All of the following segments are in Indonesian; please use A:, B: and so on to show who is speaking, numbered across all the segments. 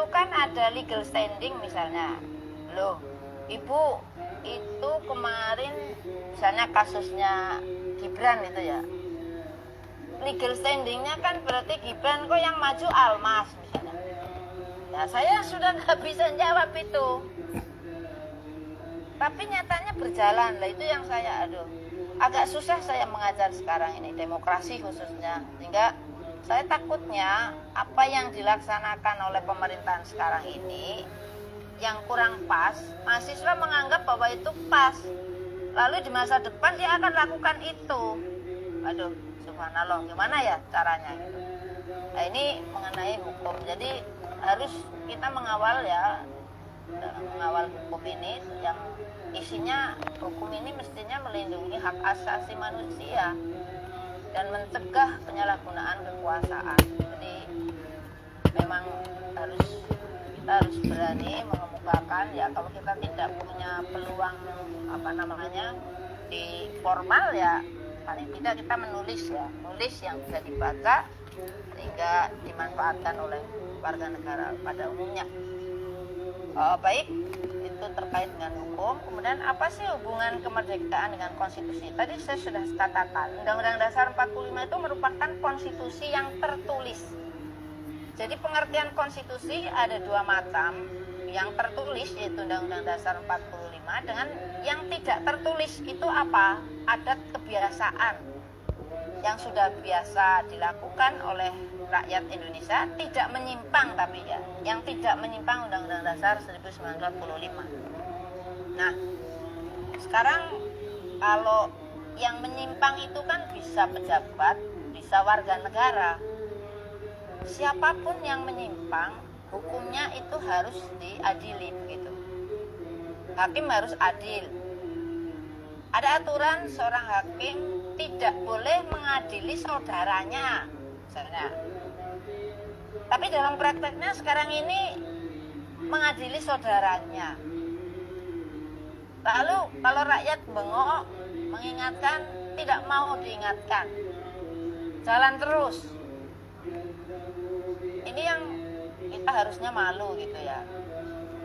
A: kan ada legal standing misalnya. Loh, Ibu, itu kemarin misalnya kasusnya Gibran itu ya. Legal standingnya kan berarti Gibran kok yang maju Almas misalnya. Nah, saya sudah nggak bisa jawab itu. Tapi nyatanya berjalan. Lah itu yang saya agak susah saya mengajar sekarang ini, demokrasi khususnya. Sehingga saya takutnya apa yang dilaksanakan oleh pemerintahan sekarang ini yang kurang pas, mahasiswa menganggap bahwa itu pas. Lalu di masa depan dia akan lakukan itu. Aduh, subhanallah, gimana ya caranya gitu. Nah, ini mengenai hukum. Jadi harus kita mengawal ya, dalam mengawal hukum ini yang isinya hukum ini mestinya melindungi hak asasi manusia dan mencegah penyalahgunaan kekuasaan. Jadi memang kita harus berani mengemukakan ya, kalau kita tidak punya peluang di formal ya paling tidak kita menulis yang bisa dibaca sehingga dimanfaatkan oleh warga negara pada umumnya. Baik, itu terkait dengan hukum. Kemudian apa sih hubungan kemerdekaan dengan konstitusi? Tadi saya sudah katakan, Undang-Undang Dasar 45 itu merupakan konstitusi yang tertulis. Jadi pengertian konstitusi ada dua macam. Yang tertulis yaitu Undang-Undang Dasar 45, dengan yang tidak tertulis itu apa? Adat kebiasaan yang sudah biasa dilakukan oleh rakyat Indonesia, tidak menyimpang tapi ya, yang tidak menyimpang Undang-Undang Dasar 1945. Nah, sekarang kalau yang menyimpang itu kan bisa pejabat, bisa warga negara. Siapapun yang menyimpang, hukumnya itu harus diadili begitu. Hakim harus adil. Ada aturan seorang hakim tidak boleh mengadili saudaranya, misalnya. Tapi dalam prakteknya sekarang ini mengadili saudaranya. Lalu kalau rakyat bengok, mengingatkan, tidak mau diingatkan, jalan terus. Ini yang kita harusnya malu gitu ya,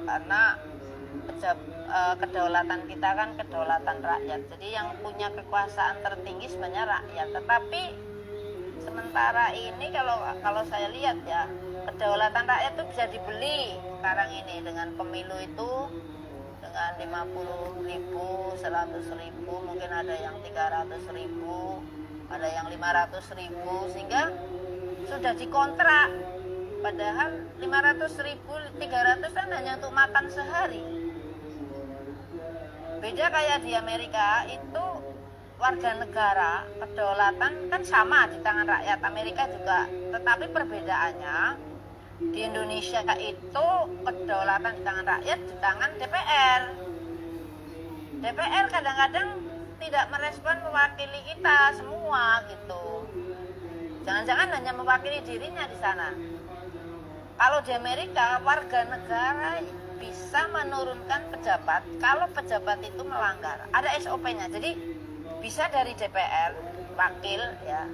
A: karena kedaulatan kita kan kedaulatan rakyat. Jadi yang punya kekuasaan tertinggi sebenarnya rakyat. Tetapi sementara ini kalau saya lihat ya, kedaulatan rakyat itu bisa dibeli sekarang ini dengan pemilu itu, dengan 50.000, 100.000, mungkin ada yang 300.000, ada yang 500.000, sehingga sudah dikontrak. Padahal 500.000, 300 kan hanya untuk makan sehari. Beda kayak di Amerika itu warga negara, kedaulatan kan sama di tangan rakyat Amerika juga. Tetapi perbedaannya di Indonesia itu kedaulatan di tangan rakyat, di tangan DPR. DPR kadang-kadang tidak merespon mewakili kita semua gitu. Jangan-jangan hanya mewakili dirinya di sana. Kalau di Amerika, warga negara bisa menurunkan pejabat kalau pejabat itu melanggar. Ada SOP-nya. Jadi bisa dari DPR, wakil ya.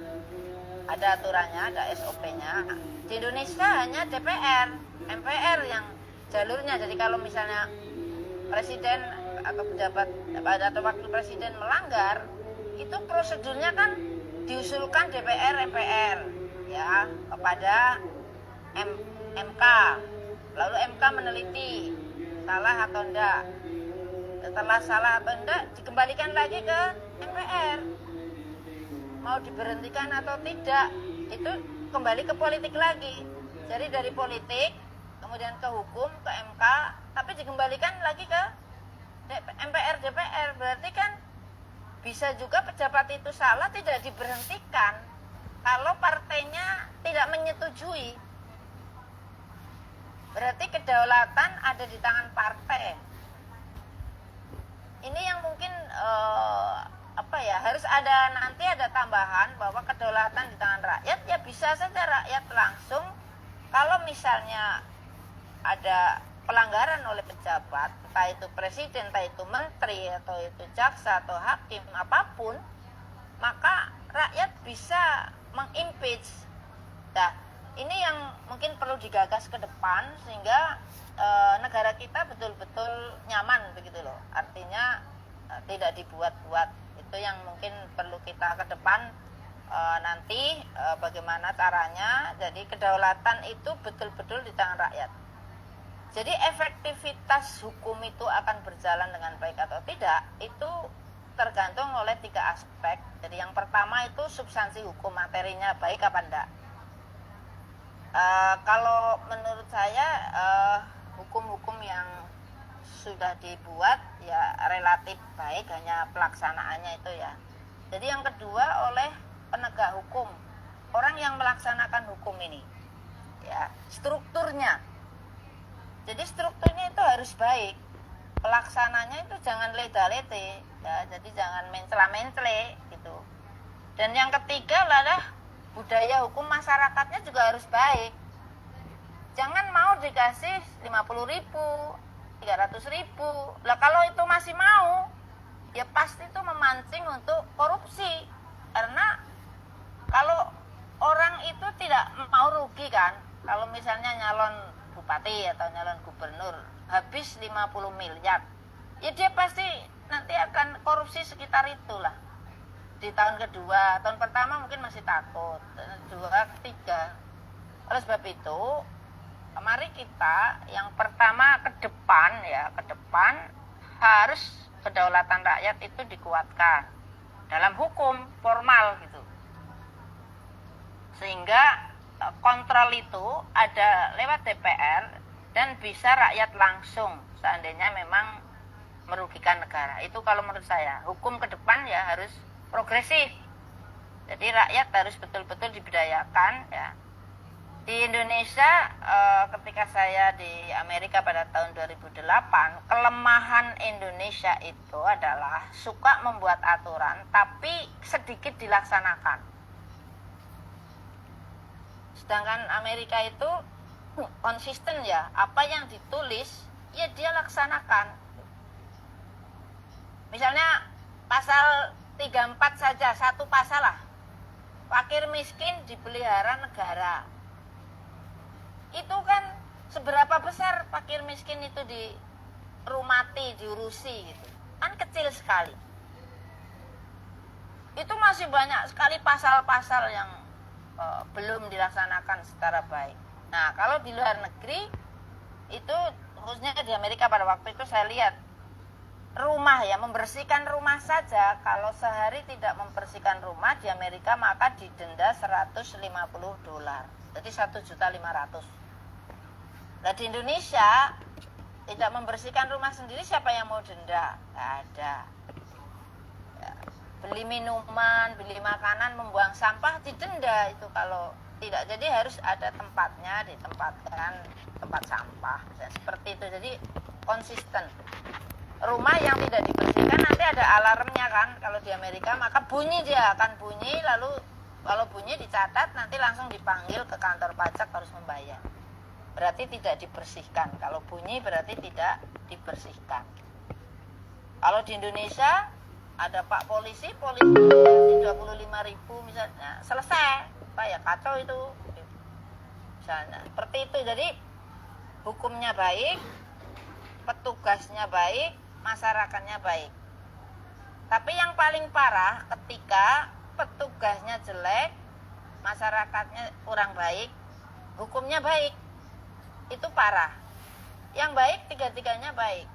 A: Ada aturannya, ada SOP-nya. Di Indonesia hanya DPR, MPR yang jalurnya. Jadi kalau misalnya presiden atau pejabat atau wakil presiden melanggar, itu prosedurnya kan diusulkan DPR, MPR ya kepada MK. Lalu MK meneliti salah atau enggak. Setelah salah atau enggak, dikembalikan lagi ke MPR. Mau diberhentikan atau tidak, itu kembali ke politik lagi. Jadi dari politik, kemudian ke hukum, ke MK, tapi dikembalikan lagi ke MPR, DPR. Berarti kan bisa juga pejabat itu salah, tidak diberhentikan kalau partainya tidak menyetujui. Berarti kedaulatan ada di tangan partai. Ini yang mungkin harus nanti ada tambahan bahwa kedaulatan di tangan rakyat, ya bisa saja rakyat langsung kalau misalnya ada pelanggaran oleh pejabat, entah itu presiden, entah itu menteri, atau itu jaksa, atau hakim, apapun, maka rakyat bisa mengimpeach. Nah, ini yang mungkin perlu digagas ke depan sehingga negara kita betul-betul nyaman begitu loh. Artinya tidak dibuat-buat. Itu yang mungkin perlu kita ke depan nanti bagaimana caranya. Jadi kedaulatan itu betul-betul di tangan rakyat. Jadi efektivitas hukum itu akan berjalan dengan baik atau tidak itu tergantung oleh 3 aspek. Jadi yang pertama itu substansi hukum, materinya baik apa enggak. Kalau menurut saya hukum-hukum yang sudah dibuat ya relatif baik, hanya pelaksanaannya itu ya. Jadi yang kedua oleh penegak hukum, orang yang melaksanakan hukum ini, ya strukturnya. Jadi strukturnya itu harus baik, pelaksananya itu jangan leda-lede, ya. Jadi jangan mencela-mencele gitu. Dan yang ketiga adalah budaya hukum masyarakatnya juga harus baik. Jangan mau dikasih 50.000, 300.000. Lah kalau itu masih mau, ya pasti itu memancing untuk korupsi. Karena kalau orang itu tidak mau rugi kan, kalau misalnya nyalon bupati atau nyalon gubernur habis 50 miliar, ya dia pasti nanti akan korupsi sekitar itulah. Di tahun kedua, tahun pertama mungkin masih takut, kedua, ketiga. Oleh sebab itu, mari kita yang pertama ke depan harus kedaulatan rakyat itu dikuatkan dalam hukum formal gitu. Sehingga kontrol itu ada lewat DPR dan bisa rakyat langsung seandainya memang merugikan negara. Itu kalau menurut saya, hukum ke depan ya harus progresif. Jadi rakyat harus betul-betul diberdayakan ya. Di Indonesia ketika saya di Amerika pada tahun 2008, kelemahan Indonesia itu adalah suka membuat aturan tapi sedikit dilaksanakan. Sedangkan Amerika itu konsisten ya, apa yang ditulis ya dia laksanakan. Misalnya pasal 34 saja, satu pasal lah, fakir miskin dipelihara negara. Itu kan seberapa besar fakir miskin itu dirumati, diurusi gitu. Kan kecil sekali. Itu masih banyak sekali pasal-pasal yang belum dilaksanakan secara baik. Nah, kalau di luar negeri itu khususnya di Amerika pada waktu itu saya lihat rumah ya, membersihkan rumah saja kalau sehari tidak membersihkan rumah di Amerika maka didenda $150. Jadi 1.500.000. Nah, di Indonesia tidak membersihkan rumah sendiri siapa yang mau denda? Nggak ada. Ya, beli minuman, beli makanan, membuang sampah didenda itu kalau tidak. Jadi harus ada tempatnya, ditempatkan tempat sampah. Seperti itu. Jadi konsisten. Rumah yang tidak dibersihkan nanti ada alarmnya kan. Kalau di Amerika maka bunyi, dia akan bunyi, lalu kalau bunyi dicatat nanti langsung dipanggil ke kantor pajak harus membayar. Berarti tidak dibersihkan. Kalau bunyi berarti tidak dibersihkan. Kalau di Indonesia ada Pak polisi 25.000 misalnya, selesai. Pak ya kacau itu. Misalnya seperti itu. Jadi hukumnya baik, petugasnya baik, masyarakatnya baik. Tapi yang paling parah ketika petugasnya jelek, masyarakatnya kurang baik, hukumnya baik. Itu parah. Yang baik tiga-tiganya baik.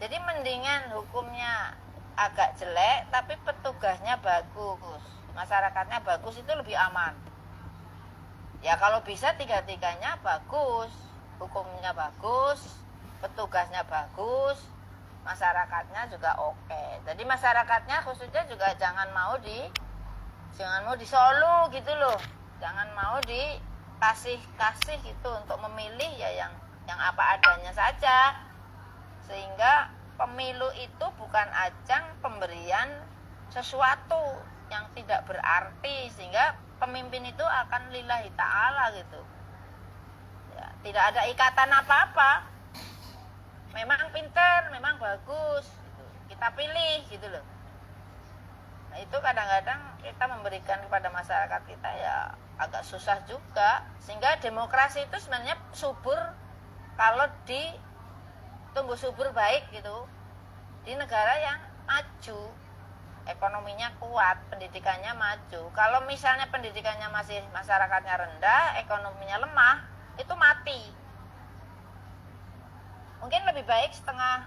A: Jadi mendingan hukumnya agak jelek tapi petugasnya bagus, masyarakatnya bagus, itu lebih aman. Ya kalau bisa tiga-tiganya bagus, hukumnya bagus, petugasnya bagus, masyarakatnya juga oke. Jadi masyarakatnya khususnya juga jangan mau di Solo gitu loh. Jangan mau dikasih gitu untuk memilih ya yang apa adanya saja. Sehingga pemilu itu bukan ajang pemberian sesuatu yang tidak berarti, sehingga pemimpin itu akan lillahi ta'ala gitu. Ya, tidak ada ikatan apa-apa. Memang pintar, memang bagus gitu. Kita pilih gitu loh. Nah itu kadang-kadang kita memberikan kepada masyarakat kita ya agak susah juga. Sehingga demokrasi itu sebenarnya subur kalau tumbuh subur baik gitu di negara yang maju, ekonominya kuat, pendidikannya maju. Kalau misalnya pendidikannya masih masyarakatnya rendah, ekonominya lemah, itu mati. Mungkin lebih baik setengah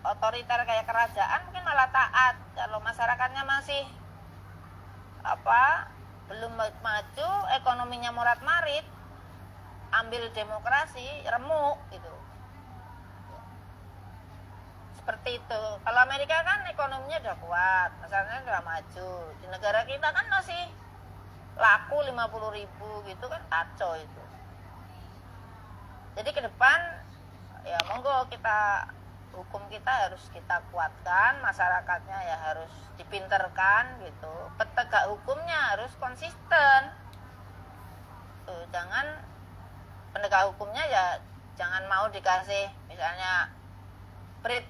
A: otoriter kayak kerajaan mungkin malah taat. Kalau masyarakatnya masih belum maju, ekonominya morat-marit, ambil demokrasi, remuk gitu. Seperti itu. Kalau Amerika kan ekonominya udah kuat, masyarakatnya udah maju. Di negara kita kan masih laku 50.000 gitu kan, kacau itu. Jadi ke depan ya monggo hukum kita harus kita kuatkan, masyarakatnya ya harus dipinterkan gitu. Penegak hukumnya harus konsisten. Jangan penegak hukumnya ya jangan mau dikasih misalnya prit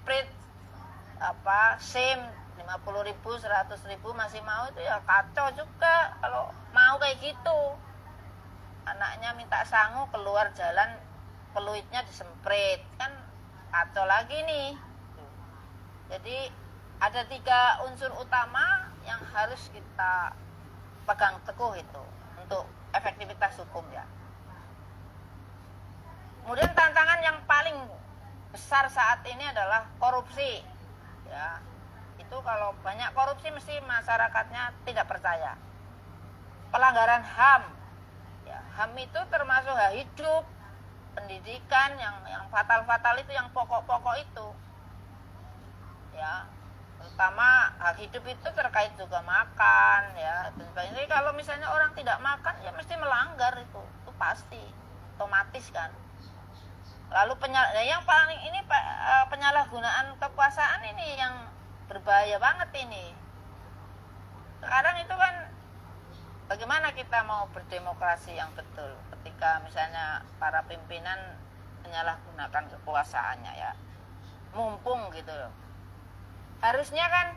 A: SIM 50.000, 100.000 masih mau, itu ya kacau juga. Kalau mau kayak gitu, anaknya minta sangu keluar jalan peluitnya disemprit, kan kacau lagi nih. Jadi ada 3 unsur utama yang harus kita pegang teguh itu untuk efektivitas hukum ya. Kemudian tantangan yang paling besar saat ini adalah korupsi ya. Itu kalau banyak korupsi mesti masyarakatnya tidak percaya. Pelanggaran HAM ya, HAM itu termasuk hak hidup, pendidikan, yang fatal-fatal itu, yang pokok-pokok itu ya, terutama hak hidup itu terkait juga makan ya. Jadi kalau misalnya orang tidak makan ya mesti melanggar, itu pasti otomatis kan. Lalu yang paling ini penyalahgunaan kekuasaan ini yang berbahaya banget ini. Sekarang itu kan bagaimana kita mau berdemokrasi yang betul ketika misalnya para pimpinan menyalahgunakan kekuasaannya ya, mumpung gitu loh. Harusnya kan,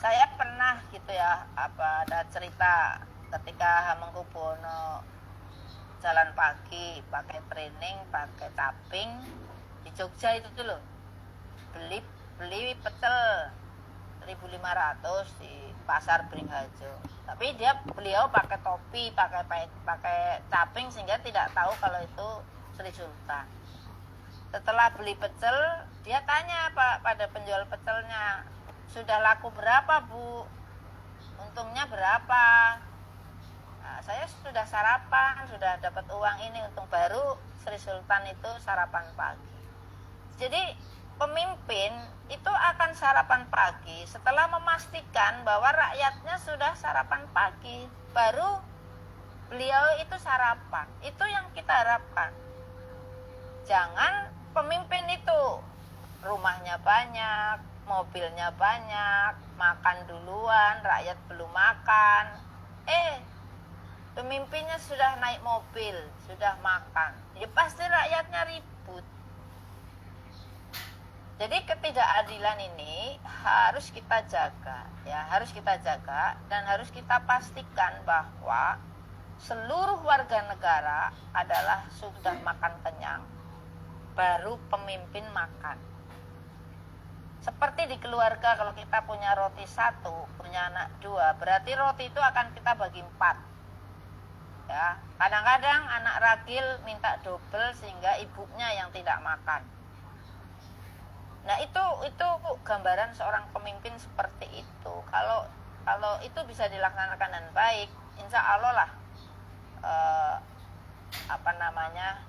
A: saya pernah gitu ya, ada cerita ketika Hamengkubuwono jalan pagi pakai training, pakai caping di Jogja itu tuh loh, beli pecel 1.500 di pasar Beringharjo. Tapi beliau pakai topi, pakai caping sehingga tidak tahu kalau itu Sri Sultan. Setelah beli pecel, dia tanya pada penjual pecelnya, sudah laku berapa Bu? Untungnya berapa? Nah, saya sudah sarapan, sudah dapat uang ini, untung baru Sri Sultan itu sarapan pagi. Jadi pemimpin itu akan sarapan pagi setelah memastikan bahwa rakyatnya sudah sarapan pagi, baru beliau itu sarapan. Itu yang kita harapkan. Jangan pemimpin itu rumahnya banyak, mobilnya banyak, makan duluan, rakyat belum makan. Pemimpinnya sudah naik mobil, sudah makan, ya pasti rakyatnya ribut. Jadi ketidakadilan ini harus kita jaga, ya harus kita jaga, dan harus kita pastikan bahwa seluruh warga negara adalah sudah makan kenyang, baru pemimpin makan. Seperti di keluarga, kalau kita punya roti 1, punya anak 2, berarti roti itu akan kita bagi 4. Ya, kadang-kadang anak ragil minta double sehingga ibunya yang tidak makan. Nah, itu gambaran seorang pemimpin seperti itu. Kalau itu bisa dilaksanakan dengan baik, insya Allah lah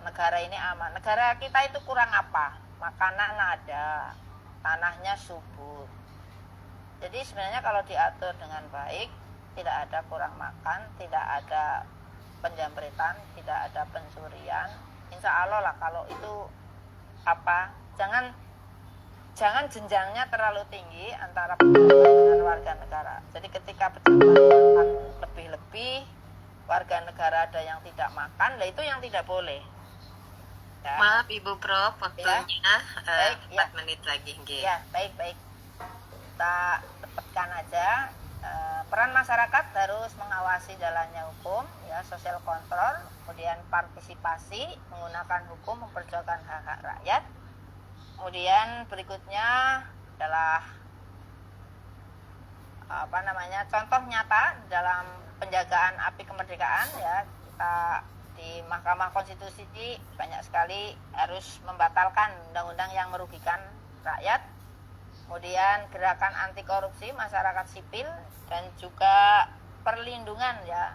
A: negara ini aman. Negara kita itu kurang apa? Makanan ada, tanahnya subur. Jadi sebenarnya kalau diatur dengan baik, tidak ada kurang makan, tidak ada penjamretan, tidak ada pencurian, insya Allah lah. Kalau itu jangan jenjangnya terlalu tinggi antara pejabat dengan warga negara. Jadi ketika pejabat makan lebih-lebih, warga negara ada yang tidak makan, lah itu yang tidak boleh. Ya.
B: Maaf Ibu Prof, waktunya
A: baik,
B: 4 menit lagi.
A: Ya, baik. Kita cepatkan aja. Peran masyarakat harus mengawasi jalannya hukum, ya, social control, kemudian partisipasi, menggunakan hukum memperjuangkan hak-hak rakyat. Kemudian berikutnya adalah contoh nyata dalam penjagaan api kemerdekaan, ya. Kita di Mahkamah Konstitusi banyak sekali harus membatalkan undang-undang yang merugikan rakyat. Kemudian gerakan anti korupsi masyarakat sipil dan juga perlindungan, ya,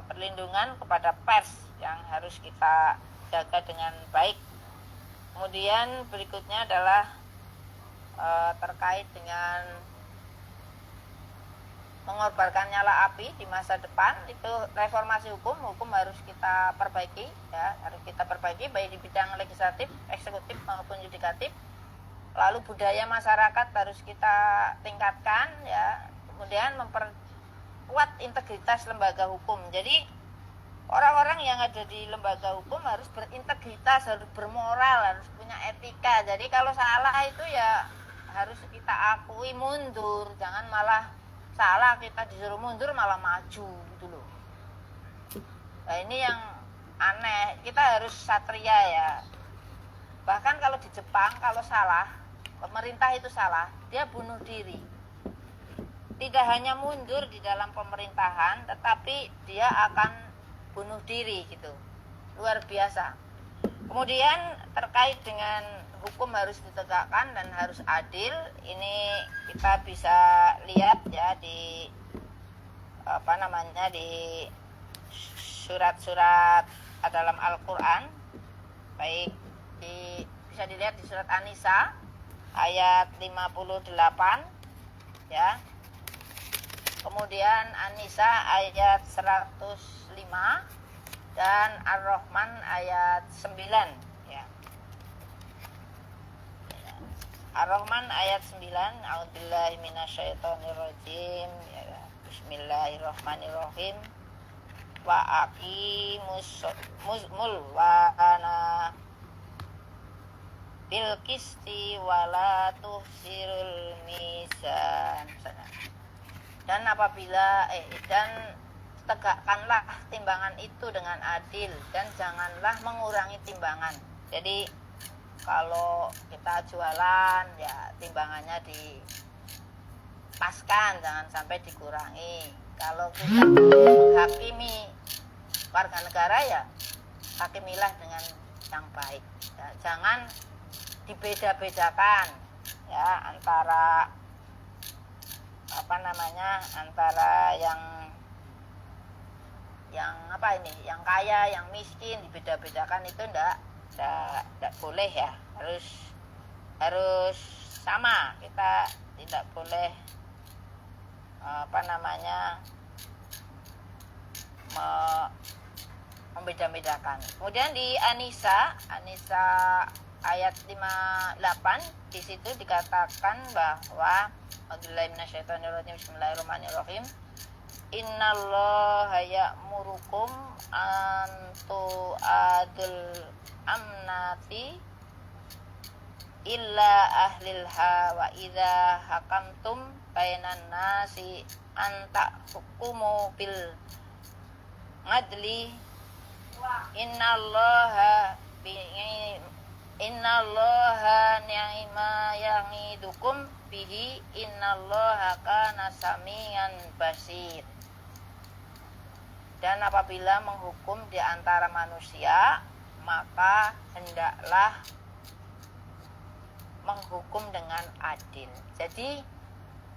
A: perlindungan kepada pers yang harus kita jaga dengan baik. Kemudian berikutnya adalah terkait dengan mengorbankan nyala api di masa depan. Itu reformasi hukum harus kita perbaiki, ya, harus kita perbaiki baik di bidang legislatif, eksekutif maupun yudikatif. Lalu budaya masyarakat harus kita tingkatkan, ya. Kemudian memperkuat integritas lembaga hukum. Jadi orang-orang yang ada di lembaga hukum harus berintegritas, harus bermoral, harus punya etika. Jadi kalau salah itu ya harus kita akui, mundur, jangan malah salah kita disuruh mundur malah maju gitu loh. Nah, ini yang aneh. Kita harus satria, ya. Bahkan kalau di Jepang kalau salah, pemerintah itu salah, dia bunuh diri. Tidak hanya mundur di dalam pemerintahan, tetapi dia akan bunuh diri gitu. Luar biasa. Kemudian terkait dengan hukum harus ditegakkan dan harus adil, ini kita bisa lihat, ya, di di surat-surat dalam Al-Qur'an. Baik bisa dilihat di surat An-Nisa ayat 58, ya. Kemudian An-Nisa ayat 105 dan Ar-Rahman ayat 9, ya. Ar-Rahman ayat 9, A'udzubillahi minasyaitonirrajim, ya. Bismillahirrahmanirrahim. Wa aqimus mulwana bil qisti wala tuhsirul mizan. Dan apabila dan tegakkanlah timbangan itu dengan adil dan janganlah mengurangi timbangan. Jadi kalau kita jualan, ya, timbangannya dipaskan, jangan sampai dikurangi. Kalau kita menghakimi warga negara, ya hakimilah dengan yang baik, ya, jangan dibeda-bedakan, ya, antara antara yang yang kaya, yang miskin, dibeda-bedakan itu enggak boleh, ya. Harus sama, kita tidak boleh membeda-bedakan. Kemudian di An-Nisa ayat 58, di situ dikatakan bahwa Bismillahirrahmanirrahim. Innallaha ya'murukum an tu'adul amnati illa ahlilha wa idza hakamtum bainan nasi an tahkumu bil adli innallaha ni'ma ya'idukum bihi innallaha kana samian basir. Dan apabila menghukum di antara manusia, maka hendaklah menghukum dengan adil. Jadi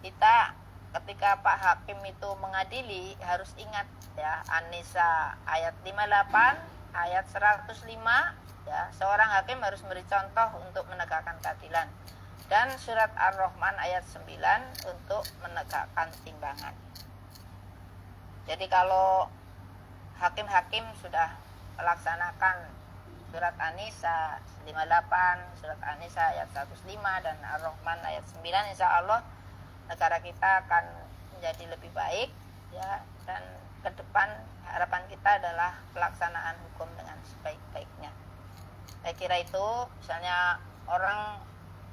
A: kita ketika Pak Hakim itu mengadili harus ingat, ya, An-Nisa ayat 58, ayat 105, ya, seorang hakim harus memberi contoh untuk menegakkan keadilan. Dan surat Ar-Rahman ayat 9 untuk menegakkan timbangan. Jadi kalau hakim-hakim sudah melaksanakan surat An-Nisa 58, surat An-Nisa ayat 105 dan Ar-Rahman ayat 9, insya Allah negara kita akan menjadi lebih baik, ya, dan ke depan harapan kita adalah pelaksanaan hukum dengan sebaik-baiknya. Saya kira itu, misalnya orang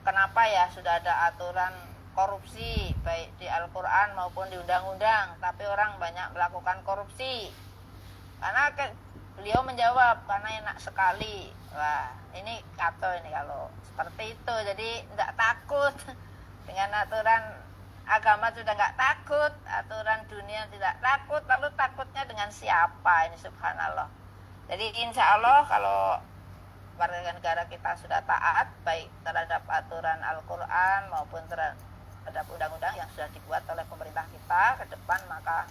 A: kenapa, ya, sudah ada aturan korupsi baik di Al-Quran maupun di undang-undang, tapi orang banyak melakukan korupsi. Karena beliau menjawab karena enak sekali. Wah, ini kata ini kalau seperti itu, jadi tidak takut dengan aturan agama, sudah nggak takut, aturan dunia tidak takut, lalu takutnya dengan siapa ini, subhanallah. Jadi insya Allah kalau warga negara kita sudah taat baik terhadap aturan Al-Quran maupun terhadap undang-undang yang sudah dibuat oleh pemerintah kita ke depan, maka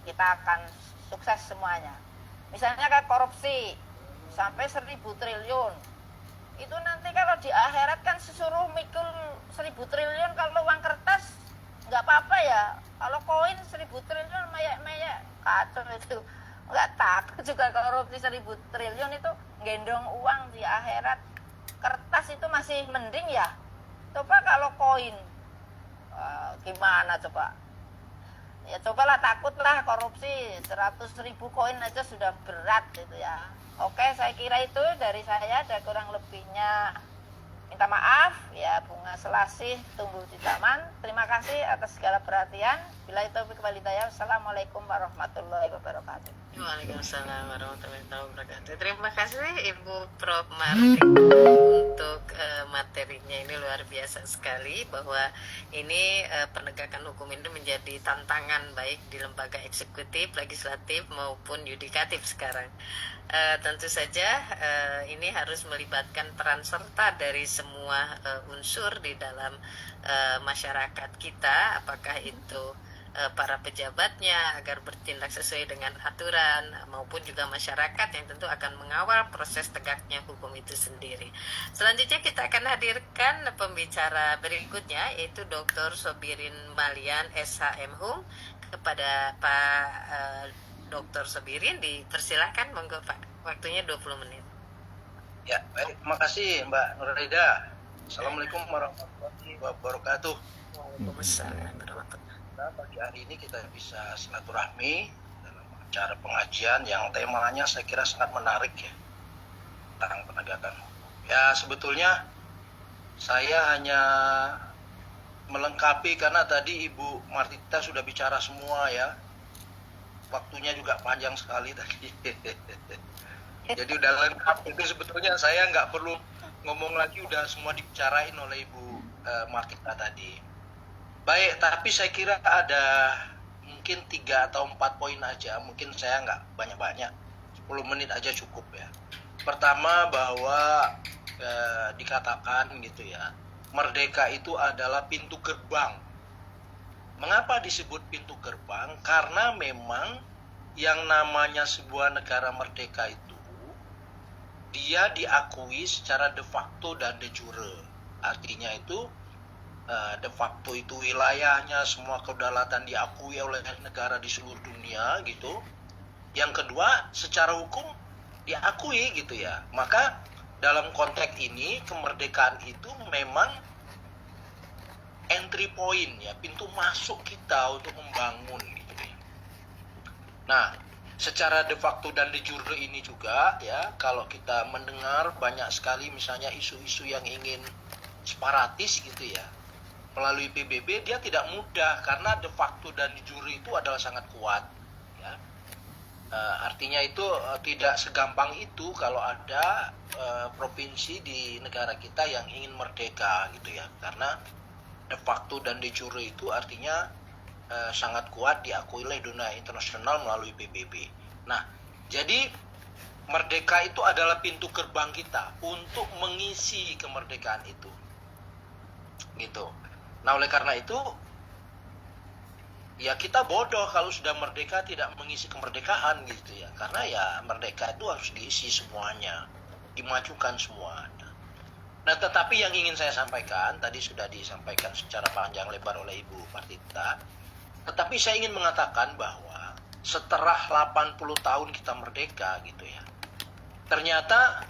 A: kita akan sukses semuanya. Misalnya kayak korupsi sampai 1.000 triliun, itu nanti kalau di akhirat kan disuruh mikul 1.000 triliun, kalau uang kertas nggak apa-apa ya, kalau koin 1.000 triliun mayat-mayat kacau itu. Nggak takut juga korupsi 1.000 triliun itu gendong uang di akhirat. Kertas itu masih mending ya, coba kalau koin gimana coba ya, cobalah takutlah korupsi 100.000 koin aja sudah berat gitu ya. Oke, saya kira itu dari saya, ada kurang lebihnya minta maaf ya. Bunga selasih tumbuh di taman. Terima kasih atas segala perhatian. Bila itu kembali daya. Assalamualaikum warahmatullahi wabarakatuh.
B: Waalaikumsalam warahmatullahi wabarakatuh. Terima kasih Ibu Prof. Marti untuk materinya, ini luar biasa sekali, bahwa ini penegakan hukum ini menjadi tantangan baik di lembaga eksekutif, legislatif maupun yudikatif sekarang. Tentu saja ini harus melibatkan peran serta dari semua unsur di dalam masyarakat kita, apakah itu para pejabatnya agar bertindak sesuai dengan aturan, maupun juga masyarakat yang tentu akan mengawal proses tegaknya hukum itu sendiri. Selanjutnya kita akan hadirkan pembicara berikutnya, yaitu Dr. Sobirin Malian SHM Hum. Kepada Pak Dr. Sobirin dipersilahkan, monggo Pak, waktunya 20 menit.
C: Ya, baik, terima kasih Mbak Nurida. Assalamualaikum warahmatullahi wabarakatuh.
B: Waalaikumsalam warahmatullahi.
C: Nah, pagi hari ini kita bisa silaturahmi dalam acara pengajian yang temanya saya kira sangat menarik ya, tentang penegakan hukum. Ya, sebetulnya saya hanya melengkapi karena tadi Ibu Martita sudah bicara semua ya. Waktunya juga panjang sekali tadi. Jadi udah lengkap, itu sebetulnya saya nggak perlu ngomong lagi, udah semua dibicarain oleh Ibu Martita tadi. Baik, tapi saya kira ada mungkin 3 atau 4 poin aja, mungkin saya nggak banyak-banyak, 10 menit aja cukup ya. Pertama, bahwa dikatakan gitu ya, merdeka itu adalah pintu gerbang. Mengapa disebut pintu gerbang? Karena memang yang namanya sebuah negara merdeka itu, dia diakui secara de facto dan de jure. Artinya itu de facto itu wilayahnya, semua kedaulatan diakui oleh negara di seluruh dunia gitu. Yang kedua, secara hukum diakui gitu ya. Maka dalam konteks ini kemerdekaan itu memang entry point ya, pintu masuk kita untuk membangun gitu ya. Nah, secara de facto dan de jure ini juga ya, kalau kita mendengar banyak sekali misalnya isu-isu yang ingin separatis gitu ya, melalui PBB, dia tidak mudah karena de facto dan de jure itu adalah sangat kuat ya. Artinya itu tidak segampang itu kalau ada provinsi di negara kita yang ingin merdeka gitu ya, karena de facto dan de jure itu artinya sangat kuat diakui oleh dunia internasional melalui PBB. Nah, jadi merdeka itu adalah pintu gerbang kita untuk mengisi kemerdekaan itu gitu. Nah, oleh karena itu ya kita bodoh kalau sudah merdeka tidak mengisi kemerdekaan gitu ya. Karena ya merdeka itu harus diisi semuanya, dimajukan semua. Nah, tetapi yang ingin saya sampaikan tadi sudah disampaikan secara panjang lebar oleh Ibu Martita. Tetapi saya ingin mengatakan bahwa setelah 80 tahun kita merdeka gitu ya, ternyata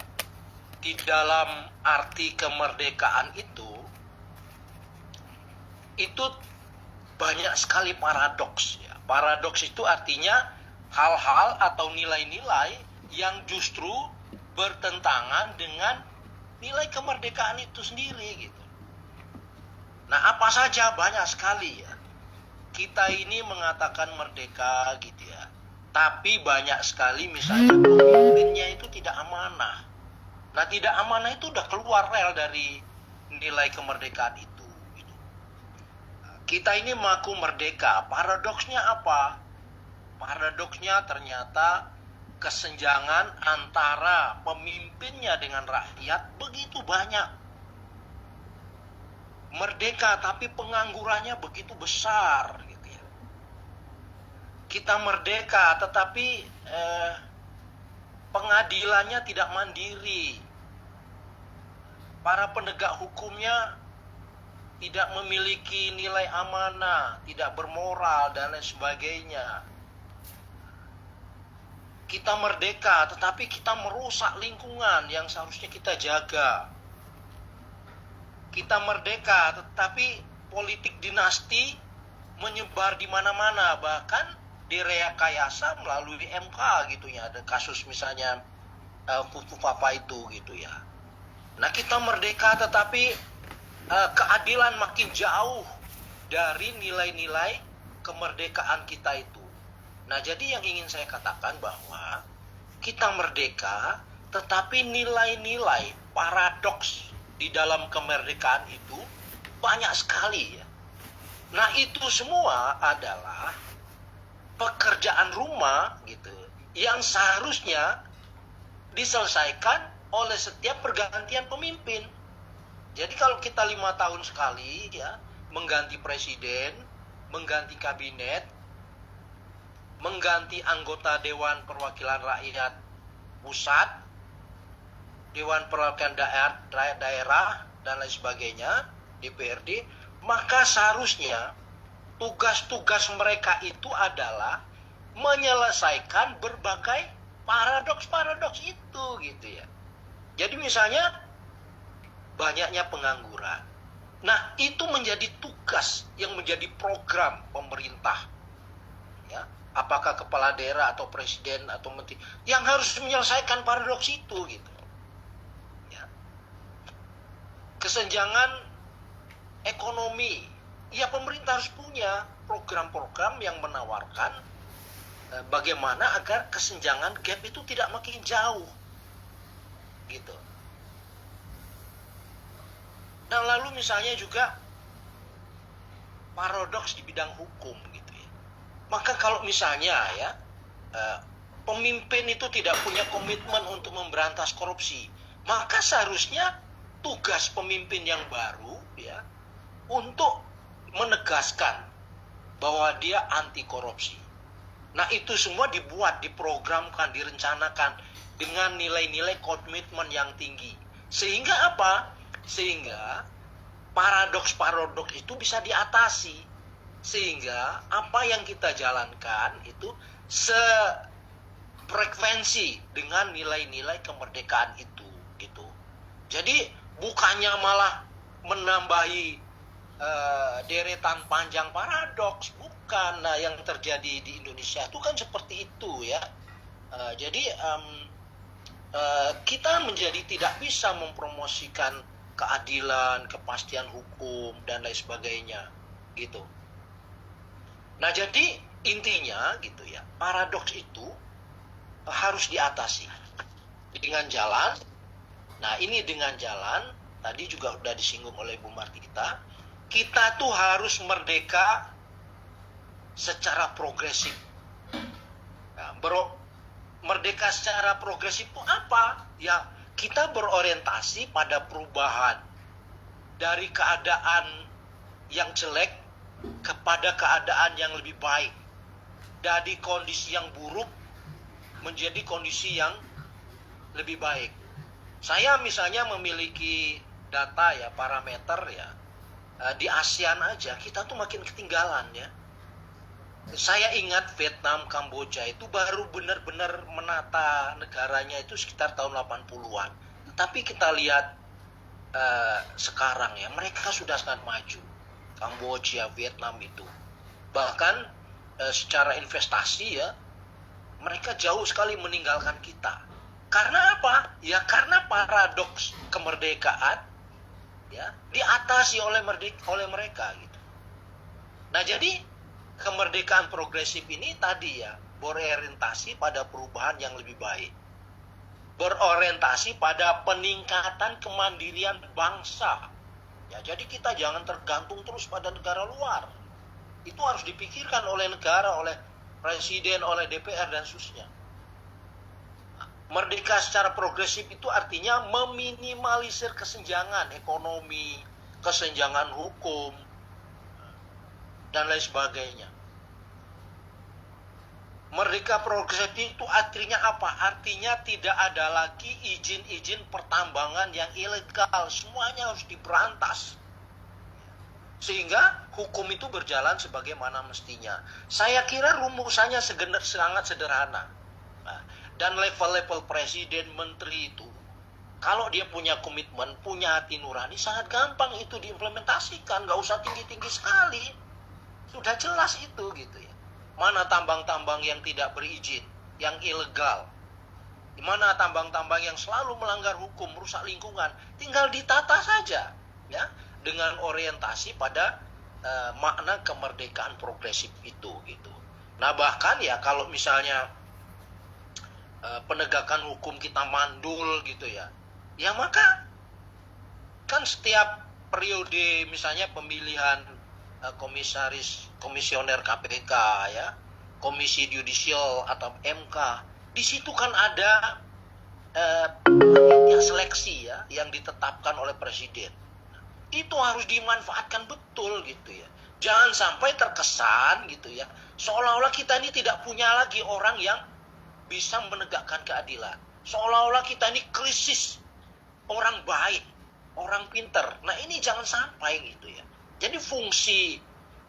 C: di dalam arti kemerdekaan itu banyak sekali paradoks ya. Paradoks itu artinya hal-hal atau nilai-nilai yang justru bertentangan dengan nilai kemerdekaan itu sendiri gitu. Nah, apa saja banyak sekali ya. Kita ini mengatakan merdeka gitu ya. Tapi banyak sekali misalnya pemimpinnya itu tidak amanah. Nah, tidak amanah itu udah keluar rel dari nilai kemerdekaan itu. Gitu. Kita ini mengaku merdeka. Paradoksnya apa? Paradoksnya ternyata kesenjangan antara pemimpinnya dengan rakyat begitu banyak. Merdeka tapi penganggurannya begitu besar gitu ya. Kita merdeka tetapi pengadilannya tidak mandiri. Para penegak hukumnya tidak memiliki nilai amanah, tidak bermoral dan lain sebagainya. Kita merdeka tetapi kita merusak lingkungan yang seharusnya kita jaga. Kita merdeka tetapi politik dinasti menyebar di mana-mana, bahkan direkayasa melalui MK gitu ya. Ada kasus misalnya Putu Papa itu gitu ya. Nah, kita merdeka tetapi keadilan makin jauh dari nilai-nilai kemerdekaan kita itu. Nah, jadi yang ingin saya katakan bahwa kita merdeka tetapi nilai-nilai paradoks di dalam kemerdekaan itu banyak sekali ya. Nah, itu semua adalah pekerjaan rumah gitu yang seharusnya diselesaikan oleh setiap pergantian pemimpin. Jadi kalau kita 5 tahun sekali ya mengganti presiden, mengganti kabinet, mengganti anggota Dewan Perwakilan Rakyat Pusat, Dewan Perwakilan Daerah dan lain sebagainya, DPRD, maka seharusnya tugas-tugas mereka itu adalah menyelesaikan berbagai paradoks-paradoks itu gitu ya. Jadi misalnya banyaknya pengangguran. Nah, itu menjadi tugas yang menjadi program pemerintah. Ya, apakah kepala daerah atau presiden atau menteri yang harus menyelesaikan paradoks itu gitu. Ya. Kesenjangan ekonomi, ya pemerintah harus punya program-program yang menawarkan bagaimana agar kesenjangan gap itu tidak makin jauh gitu. Nah, lalu misalnya juga paradoks di bidang hukum gitu ya. Maka kalau misalnya ya pemimpin itu tidak punya komitmen untuk memberantas korupsi, maka seharusnya tugas pemimpin yang baru ya untuk menegaskan bahwa dia anti korupsi. Nah, itu semua dibuat, diprogramkan, direncanakan dengan nilai-nilai komitmen yang tinggi. Sehingga apa? Sehingga paradoks-paradoks itu bisa diatasi. Sehingga apa yang kita jalankan itu sefrekuensi dengan nilai-nilai kemerdekaan itu gitu. Jadi bukannya malah menambahi deretan panjang paradoks, bukan. Nah, yang terjadi di Indonesia itu kan seperti itu ya. Jadi kita menjadi tidak bisa mempromosikan keadilan, kepastian hukum dan lain sebagainya gitu. Nah, jadi intinya gitu ya, paradoks itu harus diatasi dengan jalan. Nah, ini dengan jalan tadi juga udah disinggung oleh Bu Martita, kita tuh harus merdeka secara progresif. Nah, merdeka secara progresif itu apa? Ya, kita berorientasi pada perubahan dari keadaan yang jelek kepada keadaan yang lebih baik. Dari kondisi yang buruk menjadi kondisi yang lebih baik. Saya misalnya memiliki data ya, parameter ya, di ASEAN aja kita tuh makin ketinggalan ya. Saya ingat Vietnam, Kamboja itu baru benar-benar menata negaranya itu sekitar tahun 80-an. Tapi kita lihat sekarang ya, mereka sudah sangat maju. Kamboja, Vietnam itu. Bahkan secara investasi ya, mereka jauh sekali meninggalkan kita. Karena apa? Ya karena paradoks kemerdekaan ya diatasi oleh mereka gitu. Nah, jadi kemerdekaan progresif ini tadi ya berorientasi pada perubahan yang lebih baik, berorientasi pada peningkatan kemandirian bangsa. Ya, jadi kita jangan tergantung terus pada negara luar. Itu harus dipikirkan oleh negara, oleh presiden, oleh DPR dan seterusnya. Merdeka secara progresif itu artinya meminimalisir kesenjangan ekonomi, kesenjangan hukum, dan lain sebagainya. Merdeka progresif itu artinya apa? Artinya tidak ada lagi izin-izin pertambangan yang ilegal. Semuanya harus diberantas. Sehingga hukum itu berjalan sebagaimana mestinya. Saya kira rumusannya sangat sederhana. Nah, dan level-level presiden, menteri itu, kalau dia punya komitmen, punya hati nurani, sangat gampang itu diimplementasikan. Nggak usah tinggi-tinggi sekali. Sudah jelas itu gitu ya. Mana tambang-tambang yang tidak berizin, yang ilegal. Di mana tambang-tambang yang selalu melanggar hukum, merusak lingkungan, tinggal ditata saja, ya, dengan orientasi pada makna kemerdekaan progresif itu, gitu. Nah, bahkan ya kalau misalnya penegakan hukum kita mandul, gitu ya, ya maka kan setiap periode misalnya pemilihan komisioner KPK ya, komisi yudisial atau MK, di situ kan ada seleksi ya yang ditetapkan oleh presiden. Itu harus dimanfaatkan betul gitu ya. Jangan sampai terkesan gitu ya, seolah-olah kita ini tidak punya lagi orang yang bisa menegakkan keadilan. Seolah-olah kita ini krisis orang baik, orang pinter. Nah, ini jangan sampai gitu ya. Jadi fungsi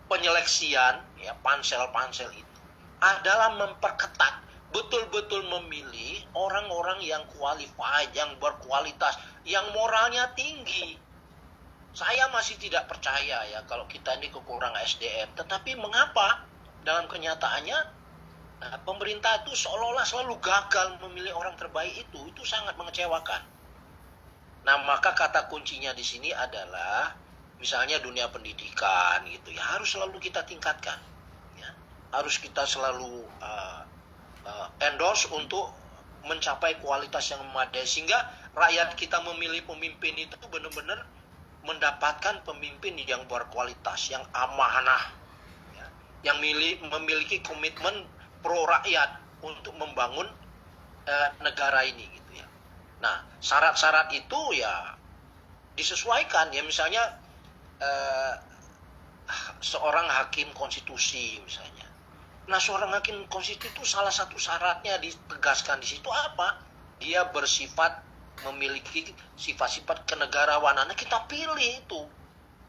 C: penyeleksian ya pansel-pansel itu adalah memperketat, betul-betul memilih orang-orang yang qualified, yang berkualitas, yang moralnya tinggi. Saya masih tidak percaya ya kalau kita ini kekurangan SDM. Tetapi mengapa dalam kenyataannya pemerintah itu seolah-olah selalu gagal memilih orang terbaik itu sangat mengecewakan. Nah, maka kata kuncinya di sini adalah misalnya dunia pendidikan gitu ya, harus selalu kita tingkatkan ya. Harus kita selalu endorse untuk mencapai kualitas yang memadai sehingga rakyat kita memilih pemimpin itu benar-benar mendapatkan pemimpin yang berkualitas, yang amanah ya, yang memiliki komitmen pro rakyat untuk membangun negara ini gitu ya. Nah, syarat-syarat itu ya disesuaikan ya, misalnya seorang hakim konstitusi misalnya. Nah, seorang hakim konstitusi itu salah satu syaratnya ditegaskan di situ apa? Dia bersifat memiliki sifat-sifat kenegarawanan. Nah, kita pilih itu.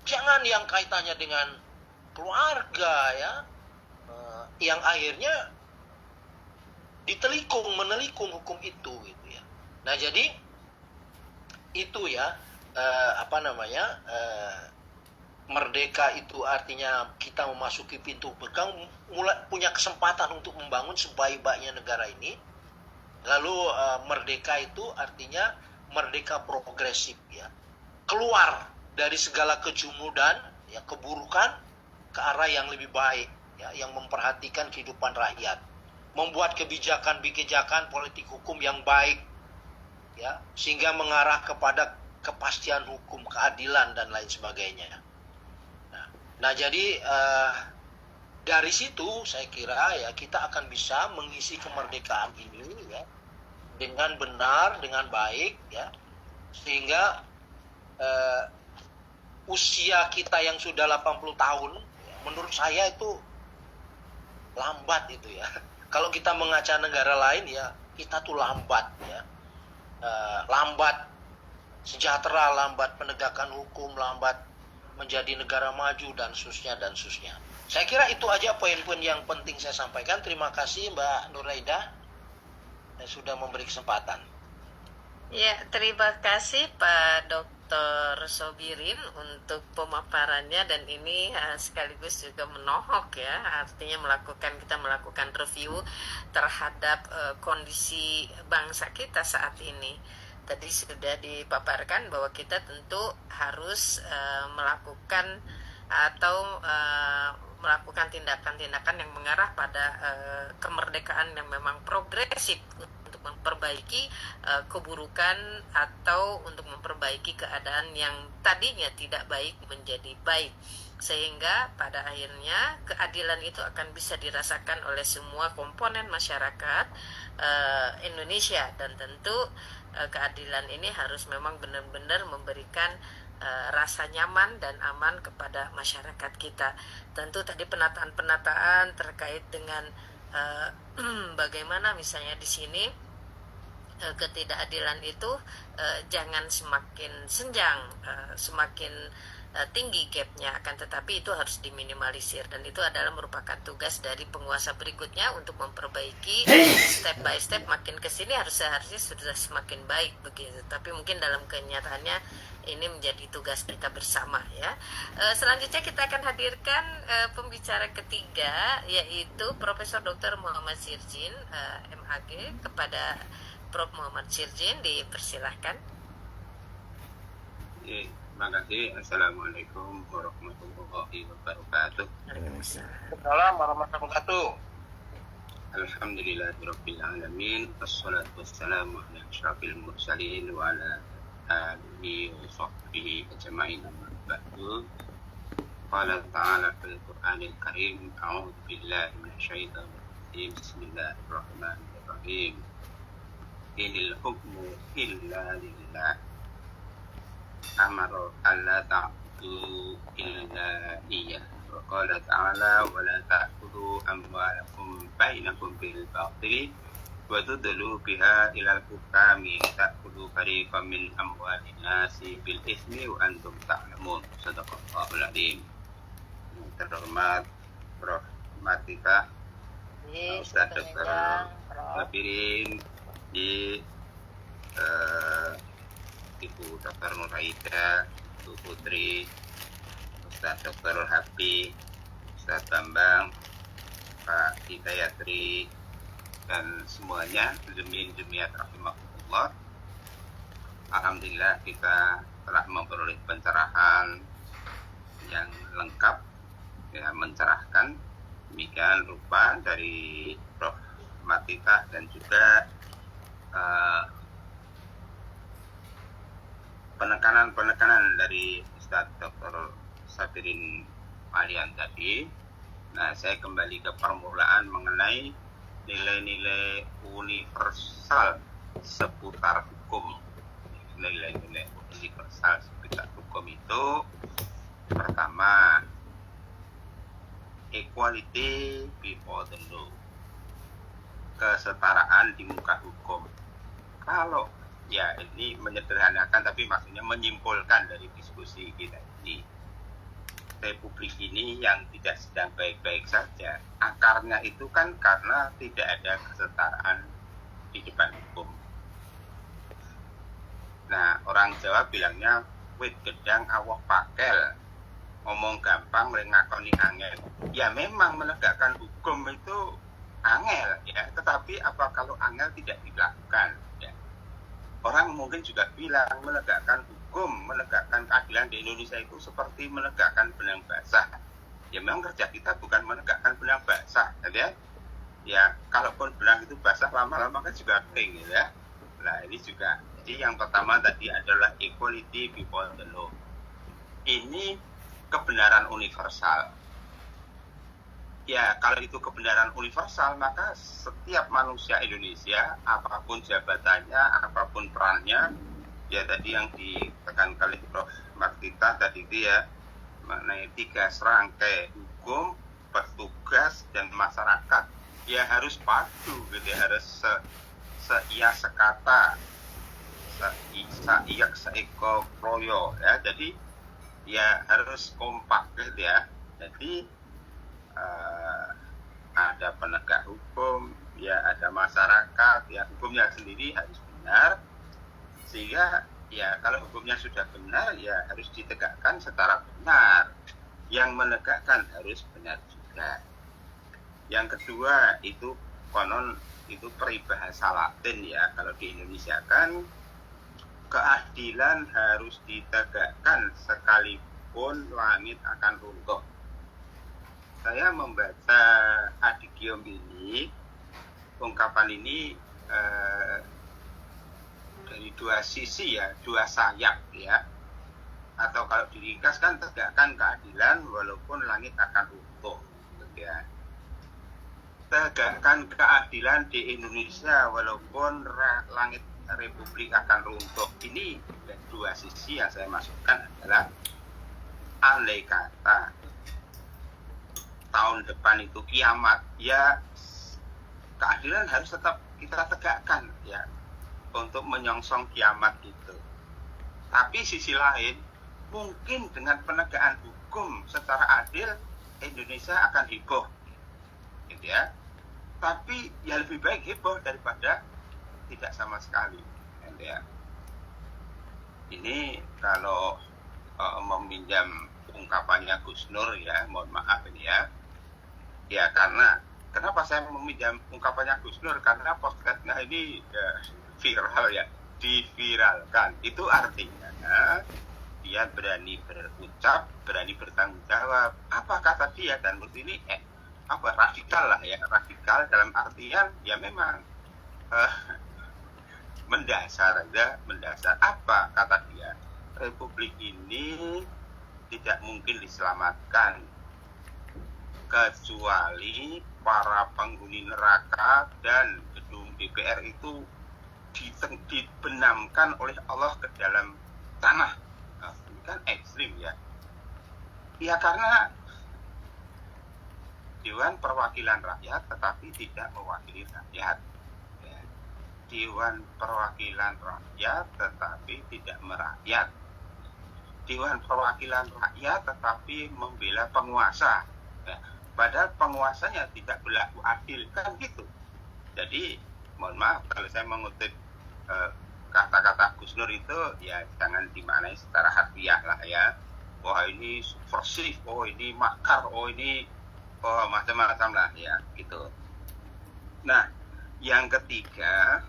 C: Jangan yang kaitannya dengan keluarga ya, yang akhirnya menelikung hukum itu gitu ya. Nah, jadi itu ya merdeka itu artinya kita memasuki pintu gerbang, mulai punya kesempatan untuk membangun sebaik-baiknya negara ini. Lalu merdeka itu artinya merdeka progresif ya, keluar dari segala kejumudan ya, keburukan ke arah yang lebih baik ya, yang memperhatikan kehidupan rakyat, membuat kebijakan politik hukum yang baik ya, sehingga mengarah kepada kepastian hukum, keadilan dan lain sebagainya. Nah, jadi dari situ saya kira ya kita akan bisa mengisi kemerdekaan ini ya dengan benar, dengan baik ya, sehingga usia kita yang sudah 80 tahun ya, menurut saya itu lambat itu ya. Kalau kita mengaca negara lain ya, kita tuh lambat ya, lambat sejahtera, lambat penegakan hukum, lambat menjadi negara maju dan seterusnya. Saya kira itu aja poin-poin yang penting saya sampaikan. Terima kasih Mbak Nuraida sudah memberi kesempatan.
B: Ya, terima kasih Pak Dr. Sobirin untuk pemaparannya, dan ini sekaligus juga menohok ya, artinya kita melakukan review terhadap kondisi bangsa kita saat ini. tadi sudah dipaparkan bahwa kita tentu harus melakukan atau melakukan tindakan-tindakan yang mengarah pada kemerdekaan yang memang progresif untuk memperbaiki keburukan atau untuk memperbaiki keadaan yang tadinya tidak baik menjadi baik, sehingga pada akhirnya keadilan itu akan bisa dirasakan oleh semua komponen masyarakat Indonesia. Dan tentu keadilan ini harus memang benar-benar memberikan rasa nyaman dan aman kepada masyarakat kita. Tentu tadi penataan-penataan terkait dengan bagaimana misalnya di sini ketidakadilan itu jangan semakin senjang, semakin tinggi gapnya, akan tetapi itu harus diminimalisir, dan itu adalah merupakan tugas dari penguasa berikutnya untuk memperbaiki step by step. Makin kesini seharusnya sudah semakin baik begitu, tapi mungkin dalam kenyataannya ini menjadi tugas kita bersama ya. Selanjutnya kita akan hadirkan pembicara ketiga, yaitu Profesor Dr. Muhammad Sirjin, MAG. Kepada Prof. Muhammad Sirjin dipersilahkan.
D: Terima kasih. Assalamualaikum warahmatullahi wabarakatuh.
B: Waalaikumsalam.
C: Salam warahmatullahi wabarakatuh.
D: Alhamdulillahirabbil alamin. Wassalatu wassalamu ala asyrafil mursalin wa ala alihi wa sahbihi ajma'in. Ba'du. Qala ta'ala fil Qur'anil Karim, a'udzu billahi minasyaitonir rajim. Bismillahirrahmanirrahim. Inil hukmu illa lillah. Amaro alla ta'budu illa iyyah. Wa qala ta'ala wa la ta'khudhu amwalakum bainakum bil batili wa tudlu biha ilal hukami ta'khudhu fariqan min amwalin nasi bil ismi wa antum ta'lamun. Shadaqallahul azim. Terhormat Prof. Matika, Ustaz Dr. Sabirin, di Ibu Dr. Nuraida, Ibu Putri, Ustaz Dr. Habi, Ustaz Bambang, Pak Hidayatri, dan semuanya jemiat rahimahullah. Alhamdulillah kita telah memperoleh pencerahan yang lengkap, ya, mencerahkan demikian rupa dari Prof. Matika, dan juga penekanan dari Ustaz Dr. Sabirin Alian tadi. Nah, saya kembali ke permulaan mengenai nilai-nilai universal seputar hukum. Nilai-nilai universal seputar hukum itu, pertama, equality before the law, kesetaraan di muka hukum. Kalau, ya ini menyederhanakan tapi maksudnya menyimpulkan dari diskusi kita ini, Republik ini yang tidak sedang baik-baik saja, akarnya itu kan karena tidak ada kesetaraan di depan hukum. Nah, orang Jawa bilangnya wit gedang awah pakel, ngomong gampang ngakoni angel. Ya memang menegakkan hukum itu angel, ya, tetapi apa kalau angel tidak dilakukan, ya. Orang mungkin juga bilang menegakkan hukum, menegakkan keadilan di Indonesia itu seperti menegakkan benang basah. Ya memang kerja kita bukan menegakkan benang basah, ya. Ya kalaupun benang itu basah lama-lama kan juga kering, ya. Nah ini juga. Jadi yang pertama tadi adalah equality before the law. Ini kebenaran universal. Ya kalau itu kebenaran universal, maka setiap manusia Indonesia, apapun jabatannya, apapun perannya, ya tadi yang ditekankan oleh Prof. Martita tadi itu ya, mengenai 3 serangkai hukum, petugas, dan masyarakat, ya harus padu gitu, harus seia sekata, seiak seiko proyo, ya. Jadi ya harus kompak gitu ya. Jadi ada penegak hukum, ya ada masyarakat, ya hukumnya sendiri harus benar, sehingga ya kalau hukumnya sudah benar ya harus ditegakkan secara benar, yang menegakkan harus benar juga. Yang kedua itu konon itu peribahasa Latin, ya, kalau di Indonesia kan keadilan harus ditegakkan sekalipun langit akan runtuh. Saya membaca Adigium ini, ungkapan ini dari dua sisi ya, dua sayap ya. Atau kalau diringkaskan, tegakkan keadilan walaupun langit akan runtuh, gitu ya. Tegakkan keadilan di Indonesia walaupun langit Republik akan runtuh. Ini dua sisi yang saya masukkan adalah andai kata tahun depan itu kiamat, ya keadilan harus tetap kita tegakkan ya untuk menyongsong kiamat itu. Tapi sisi lain, mungkin dengan penegakan hukum secara adil Indonesia akan heboh, gitu ya. Tapi ya lebih baik heboh daripada tidak sama sekali, gitu ya. Ini kalau meminjam ungkapannya Gus Nur ya, mohon maaf ini ya. Ya karena kenapa saya meminjam ungkapannya Gus Nur? Karena podcastnya ini viral ya, diviralkan. Itu artinya dia berani berucap, berani bertanggung jawab. Apa kata dia? Dan menurut ini radikal lah ya, radikal dalam artian ya memang mendasar apa kata dia, Republik ini tidak mungkin diselamatkan kecuali para penghuni neraka dan gedung DPR itu dibenamkan oleh Allah ke dalam tanah. Nah, ini kan ekstrim ya. Ya karena Dewan Perwakilan Rakyat tetapi tidak mewakili rakyat. Dewan Perwakilan Rakyat tetapi tidak merakyat. Dewan Perwakilan Rakyat tetapi membela penguasa. Padahal penguasanya tidak berlaku adil, kan gitu. Jadi mohon maaf kalau saya mengutip kata-kata Gus Nur itu ya jangan dimaknai secara harfiah lah ya. Wah ini subversif, oh ini makar, oh ini macam-macam lah ya gitu. Nah yang ketiga,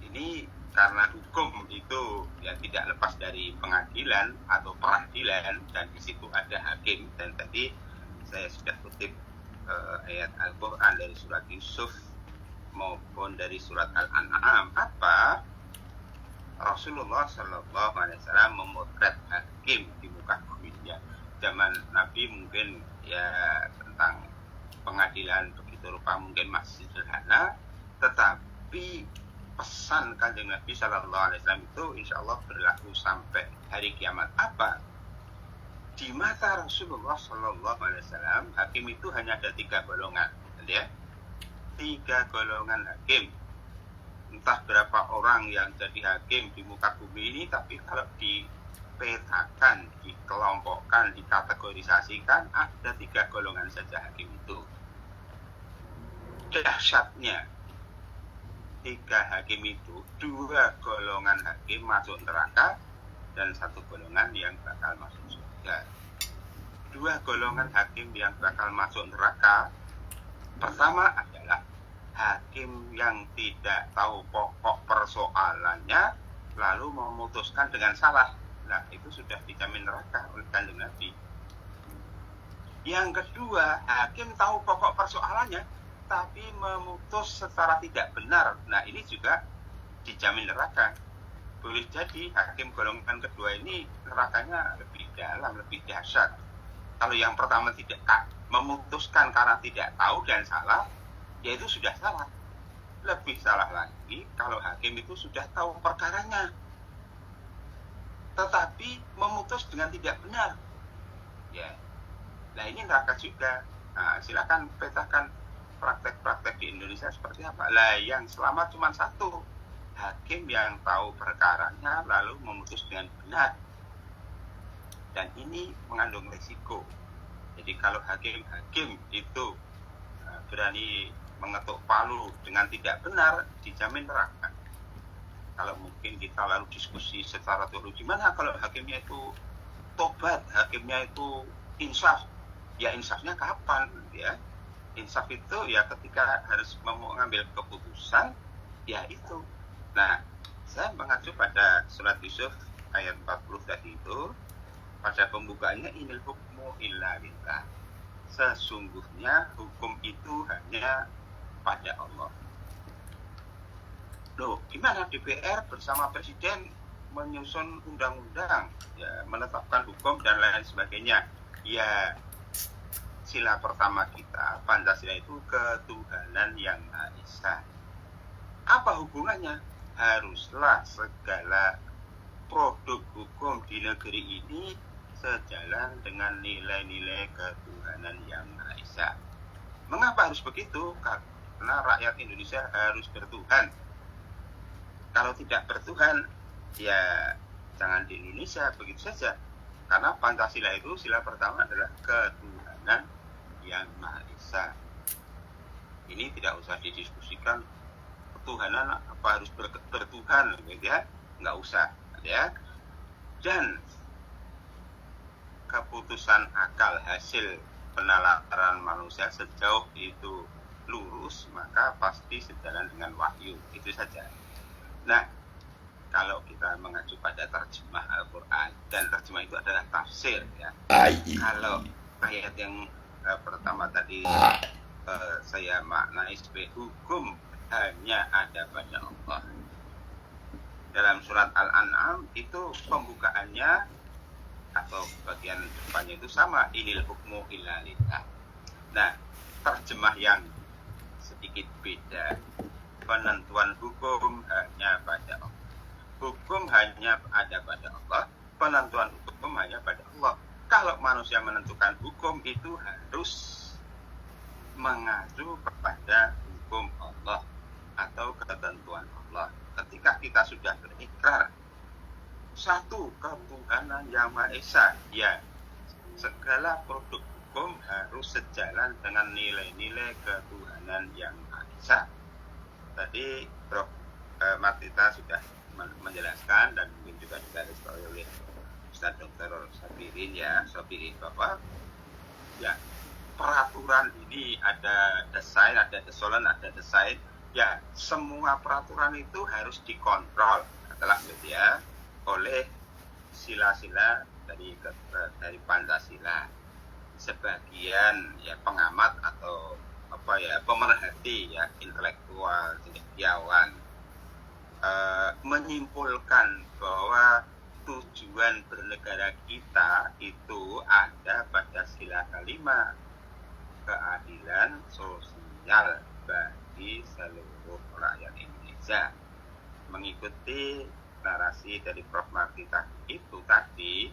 D: ini karena hukum itu ya tidak lepas dari pengadilan atau peradilan dan di situ ada hakim, dan tadi saya sudah kutip ayat Al-Quran dari surat Yusuf maupun dari surat Al-An'am. Apa Rasulullah Shallallahu Alaihi Wasallam memotret hakim di muka bumi ya. Zaman Nabi mungkin ya tentang pengadilan begitu rupa mungkin masih sederhana, tetapi pesan Kanjeng Nabi Shallallahu Alaihi Wasallam itu insya Allah berlaku sampai hari kiamat. Apa? Di mata Rasulullah Shallallahu Alaihi Wasallam hakim itu hanya ada 3 golongan, ya. 3 golongan hakim. Entah berapa orang yang jadi hakim di muka bumi ini, tapi kalau dipetakan, dikelompokkan, dikategorisasikan, ada 3 golongan saja hakim itu. Dahsyatnya 3 hakim itu, 2 golongan hakim masuk neraka dan 1 golongan yang bakal masuk surga. 2 golongan hakim yang bakal masuk neraka, pertama adalah hakim yang tidak tahu pokok persoalannya lalu memutuskan dengan salah. Nah itu sudah dijamin neraka oleh Kanjeng Nabi. Yang kedua, hakim tahu pokok persoalannya tapi memutus secara tidak benar. Nah ini juga dijamin neraka. Boleh jadi hakim golongan kedua ini nerakanya lebih dalam, lebih dahsyat. Kalau yang pertama tidak memutuskan karena tidak tahu dan salah, ya itu sudah salah. Lebih salah lagi kalau hakim itu sudah tahu perkaranya tetapi memutus dengan tidak benar. Ya. Nah ini neraka juga. Nah, silakan petakan praktek-praktek di Indonesia seperti apa. Lah yang selamat cuma 1, hakim yang tahu perkaranya lalu memutus dengan benar. Dan ini mengandung risiko. Jadi kalau hakim-hakim itu berani mengetuk palu dengan tidak benar, dijamin neraka. Kalau mungkin kita lalu diskusi secara teori, gimana kalau hakimnya itu tobat, hakimnya itu insaf? Ya insafnya kapan? Ya insaf itu ya ketika harus mengambil keputusan, ya itu. Nah saya mengacu pada surat Yusuf ayat 40 tadi itu. Pada pembukaannya, inil hukmu illa lillah, sesungguhnya hukum itu hanya pada Allah. Loh, gimana DPR bersama Presiden menyusun undang-undang, ya, menetapkan hukum dan lain sebagainya? Ya, sila pertama kita, Pancasila itu ketuhanan yang Maha Esa. Apa hubungannya? Haruslah segala produk hukum di negeri ini sejalan dengan nilai-nilai ketuhanan yang Maha Esa. Mengapa harus begitu? Karena rakyat Indonesia harus bertuhan. Kalau tidak bertuhan, ya jangan di Indonesia begitu saja. Karena Pancasila itu sila pertama adalah ketuhanan yang Maha Esa. Ini tidak usah didiskusikan ketuhanan apa harus bertuhan, gitu ya, nggak usah, ya. Dan keputusan akal hasil penalaran manusia sejauh itu lurus, maka pasti sejalan dengan wahyu, itu saja. Nah, kalau kita mengacu pada terjemah Al-Quran, dan terjemah itu adalah tafsir, ya. Kalau ayat yang pertama tadi saya maknai sebagai hukum hanya ada pada Allah. Dalam surat Al-An'am itu pembukaannya atau bagian depannya itu sama, inil hukmu illa lillah. Nah, terjemah yang sedikit beda, penentuan hukum hanya pada Allah. Hukum hanya ada pada Allah, penentuan hukum hanya pada Allah. Kalau manusia menentukan hukum itu harus mengacu kepada hukum Allah atau ketentuan Allah. Ketika kita sudah berikrar satu ketuhanan yang Maha Esa, ya segala produk hukum harus sejalan dengan nilai-nilai ketuhanan yang Maha Esa. Tadi Prof. Martita sudah menjelaskan dan mungkin juga digarisbawahi oleh Ustaz Dr. Sabirin bahwa ya peraturan ini ada desain, ada desolen, ada desain. Ya, semua peraturan itu harus dikontrol adalah ya oleh sila-sila dari Pancasila. Sebagian ya pengamat atau pemerhati ya intelektual, cendekiawan menyimpulkan bahwa tujuan bernegara kita itu ada pada sila kelima, keadilan sosial bagi seluruh rakyat Indonesia. Mengikuti narasi dari Prof. Martita itu tadi,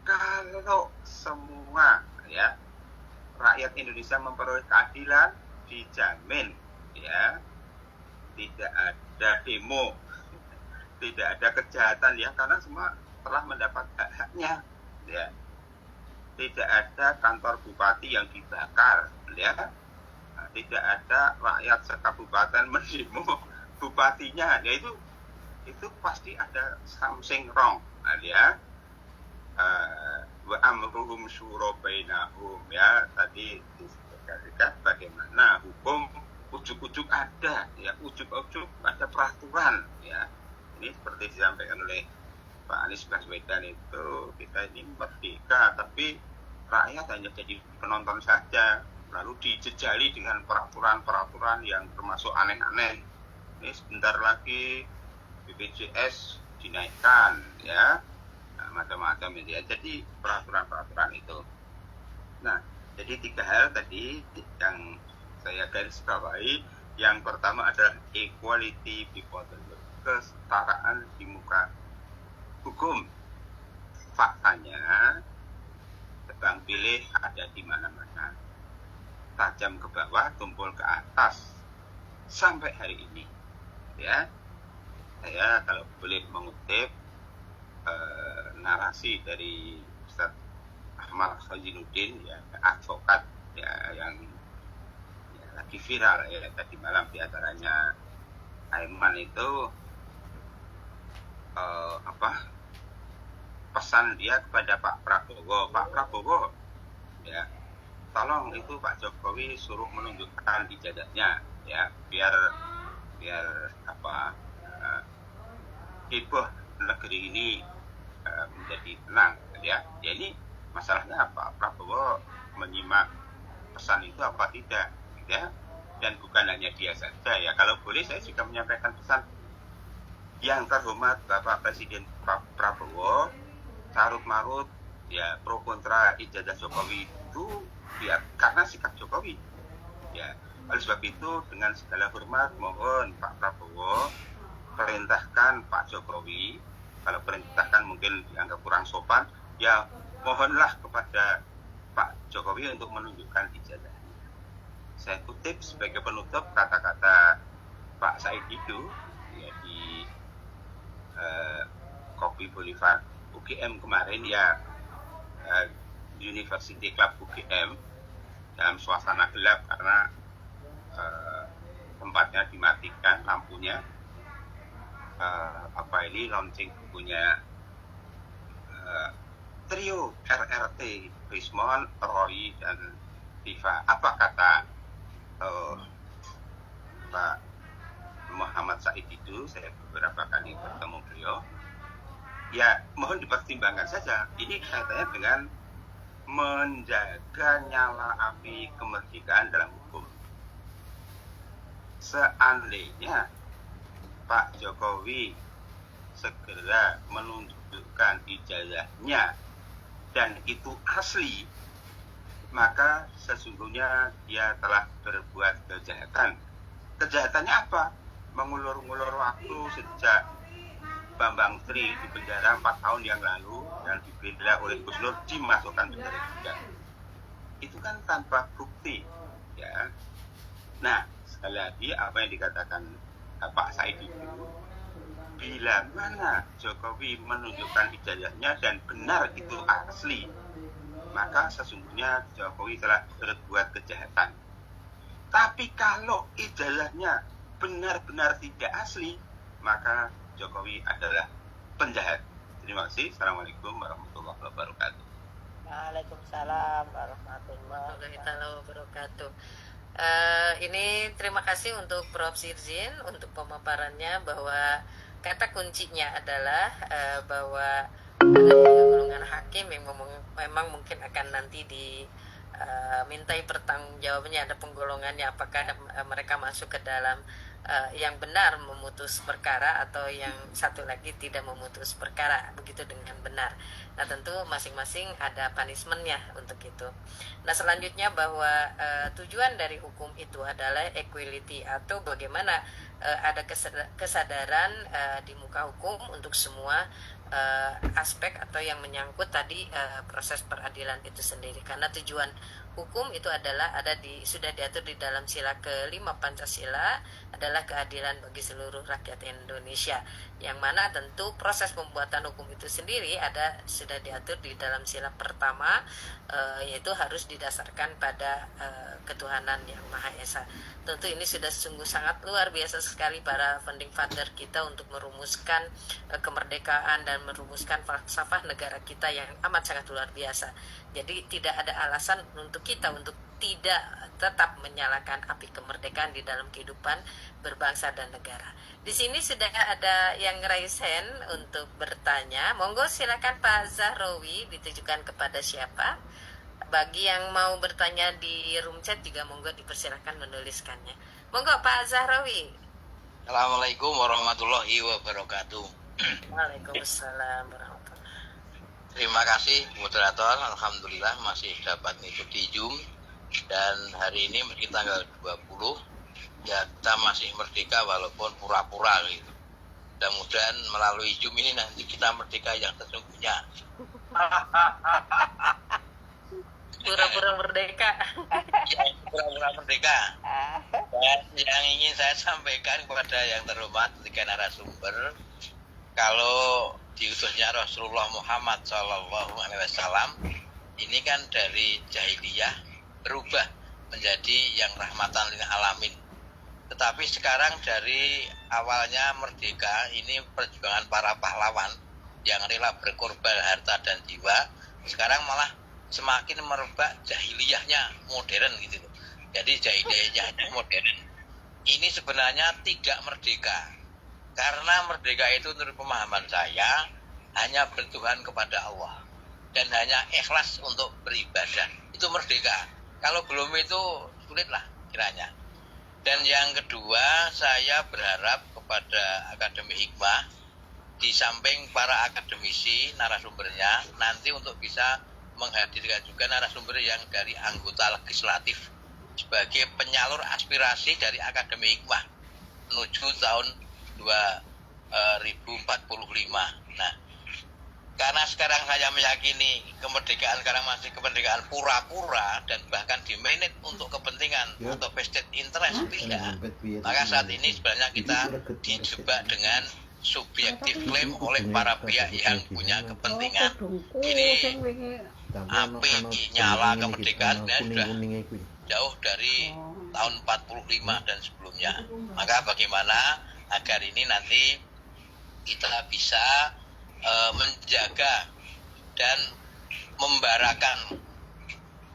D: kalau semua ya rakyat Indonesia memperoleh keadilan, dijamin ya tidak ada demo, tidak ada kejahatan ya, karena semua telah mendapat hak-haknya ya. Tidak ada kantor bupati yang dibakar ya. Tidak ada rakyat sekabupaten mendemo bupatinya ya, itu pasti ada something wrong ya. Wa amruhum syura bainahum ya, tadi disebutkan bagaimana hukum ujuk-ujuk ada ya, ujuk-ujuk ada peraturan ya. Ini seperti disampaikan oleh Pak Anies Baswedan itu, kita ini merdeka tapi rakyat hanya jadi penonton saja, lalu dijejali dengan peraturan-peraturan yang termasuk aneh-aneh. Ini sebentar lagi BPJS dinaikkan ya, macam-macam ya. Jadi peraturan-peraturan itu. Nah, jadi 3 hal tadi yang saya garis bawahi. Yang pertama adalah equality before the law, kesetaraan di muka hukum. Faktanya tebang pilih ada di mana-mana, tajam ke bawah, tumpul ke atas sampai hari ini ya. Saya kalau boleh mengutip narasi dari Ustaz Ahmad Khainuddin ya, advokat ya, yang ya, lagi viral ya tadi malam, diantaranya Aiman itu pesan dia kepada Pak Prabowo ya, tolong itu Pak Jokowi suruh menunjukkan ijazahnya ya, biar heboh negeri ini menjadi tenang, ya. Ya ini masalahnya apa? Prabowo menyimak pesan itu apa tidak, ya? Dan bukan hanya dia saja, ya. Kalau boleh saya juga menyampaikan pesan yang terhormat Bapak Presiden Prabowo, carut marut, ya pro kontra ijazah Jokowi itu, ya karena sikap Jokowi, ya. Oleh sebab itu dengan segala hormat mohon Pak Prabowo perintahkan Pak Jokowi, kalau perintahkan mungkin dianggap kurang sopan, ya mohonlah kepada Pak Jokowi untuk menunjukkan ijazah. Saya kutip sebagai penutup kata-kata Pak Said Didu, ya, di Kopi Boulevard UGM kemarin, ya, University Club UGM dalam suasana gelap karena tempatnya dimatikan lampunya. Launching bukunya trio RRT, Rismon, Roy, dan Viva. Apa kata Pak Muhammad Said itu? Saya beberapa kali bertemu beliau. Ya, mohon dipertimbangkan saja. Ini kaitannya dengan menjaga nyala api kemerdekaan dalam hukum. Seandainya Pak Jokowi segera menunjukkan ijazahnya dan itu asli, maka sesungguhnya dia telah berbuat kejahatan. Kejahatannya apa? Mengulur-ngulur waktu sejak Bambang Sri di penjara 4 tahun yang lalu dan dibela oleh Gus Nur dimasukkan penjara juga. Itu kan tanpa bukti, ya. Nah, sekali lagi apa yang dikatakan Pak Said itu, bila mana Jokowi menunjukkan ijazahnya dan benar itu asli, maka sesungguhnya Jokowi telah berbuat kejahatan. Tapi kalau ijazahnya benar-benar tidak asli, maka Jokowi adalah penjahat. Terima kasih. Assalamualaikum warahmatullahi wabarakatuh.
A: Waalaikumsalam warahmatullahi
B: wabarakatuh. Ini terima kasih untuk Prof. Sirzin untuk pemaparannya bahwa kata kuncinya adalah bahwa ada golongan hakim yang memang mungkin akan nanti mintai pertanggungjawabannya, ada penggolongannya, apakah mereka masuk ke dalam yang benar memutus perkara atau yang satu lagi tidak memutus perkara, begitu dengan benar. Nah, tentu masing-masing ada punishment-nya untuk itu. Nah, selanjutnya bahwa tujuan dari hukum itu adalah equality, atau bagaimana ada kesadaran di muka hukum untuk semua aspek atau yang menyangkut tadi proses peradilan itu sendiri. Karena tujuan hukum itu adalah sudah diatur di dalam sila ke-5 Pancasila, adalah keadilan bagi seluruh rakyat Indonesia, yang mana tentu proses pembuatan hukum itu sendiri sudah diatur di dalam sila pertama, yaitu harus didasarkan pada ketuhanan yang Maha Esa. Tentu ini sudah sungguh sangat luar biasa sekali para founding father kita untuk merumuskan kemerdekaan dan merumuskan falsafah negara kita yang amat sangat luar biasa. Jadi tidak ada alasan untuk kita untuk tidak tetap menyalakan api kemerdekaan di dalam kehidupan berbangsa dan negara. Di sini sudah ada yang raise hand untuk bertanya. Monggo silakan Pak Zahrawi, ditujukan kepada siapa? Bagi yang mau bertanya di room chat juga monggo dipersilakan menuliskannya. Monggo Pak Zahrawi.
E: Assalamualaikum warahmatullahi wabarakatuh.
B: Waalaikumsalam warahmatullahi.
E: Terima kasih moderator, alhamdulillah masih dapat mengikuti Zoom. Dan hari ini meski tanggal 20, ya kita masih merdeka walaupun pura-pura gitu. Mudah-mudahan melalui Zoom ini nanti kita merdeka yang sesungguhnya.
B: Pura-pura merdeka.
E: Ya, pura-pura merdeka. Dan yang ingin saya sampaikan kepada yang terhormat ketika narasumber, kalau diutusnya Rasulullah Muhammad SAW ini kan dari jahiliyah berubah menjadi yang rahmatan lil alamin. Tetapi sekarang dari awalnya merdeka, ini perjuangan para pahlawan yang rela berkorban harta dan jiwa, sekarang malah semakin merebak jahiliyahnya modern gitu. Jadi jahiliyahnya modern. Ini sebenarnya tidak merdeka. Karena merdeka itu menurut pemahaman saya hanya bertuhan kepada Allah dan hanya ikhlas untuk beribadah, itu merdeka. Kalau belum itu sulitlah kiranya. Dan yang kedua, saya berharap kepada Akademi Hikmah, di samping para akademisi narasumbernya, nanti untuk bisa menghadirkan juga narasumber yang dari anggota legislatif sebagai penyalur aspirasi dari Akademi Hikmah menuju tahun 2045. Nah, karena sekarang saya meyakini kemerdekaan sekarang masih kemerdekaan pura-pura dan bahkan dimanage untuk kepentingan atau vested interest tidak, maka saat ini sebenarnya kita dijebak dengan subjektif klaim oleh para pihak yang punya kepentingan. Ini api nyala kemerdekaan sudah jauh dari tahun 45 dan sebelumnya. Maka bagaimana agar ini nanti kita bisa menjaga dan membarakan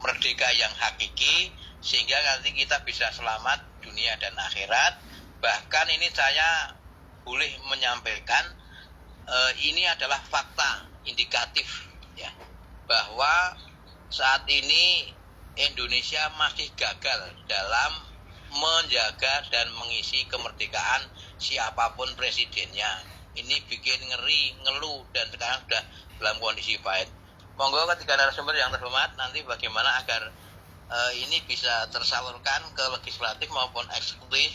E: merdeka yang hakiki sehingga nanti kita bisa selamat dunia dan akhirat. Bahkan ini saya boleh menyampaikan ini adalah fakta indikatif ya, bahwa saat ini Indonesia masih gagal dalam menjaga dan mengisi kemerdekaan siapapun presidennya. Ini bikin ngeri, ngeluh, dan sekarang sudah dalam kondisi pahit. Monggo ketiga narasumber yang terhormat, nanti bagaimana agar ini bisa tersalurkan ke legislatif maupun eksekutif,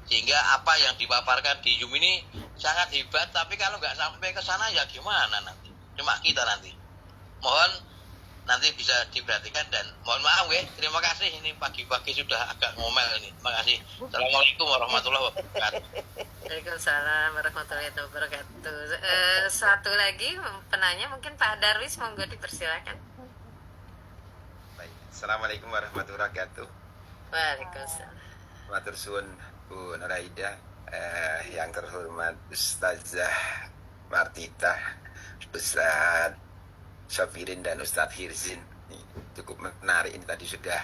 E: sehingga apa yang dipaparkan di Zoom ini sangat hebat, tapi kalau nggak sampai ke sana ya gimana nanti? Cuma kita nanti. Mohon nanti bisa diperhatikan dan mohon maaf ya, terima kasih ini pagi-pagi sudah agak ngomel ini. Terima kasih. Assalamualaikum warahmatullahi wabarakatuh.
B: Waalaikumsalam warahmatullahi wabarakatuh. Satu lagi penanya mungkin Pak Darwis, monggo dipersilakan.
F: Baik. Assalamualaikum warahmatullahi wabarakatuh.
B: Waalaikumsalam.
F: Matur suwun Bu Nuraida, yang terhormat Ustazah Martita, Ustaz Syafirin dan Ustadz Hirzin. Ini cukup menarik, ini tadi sudah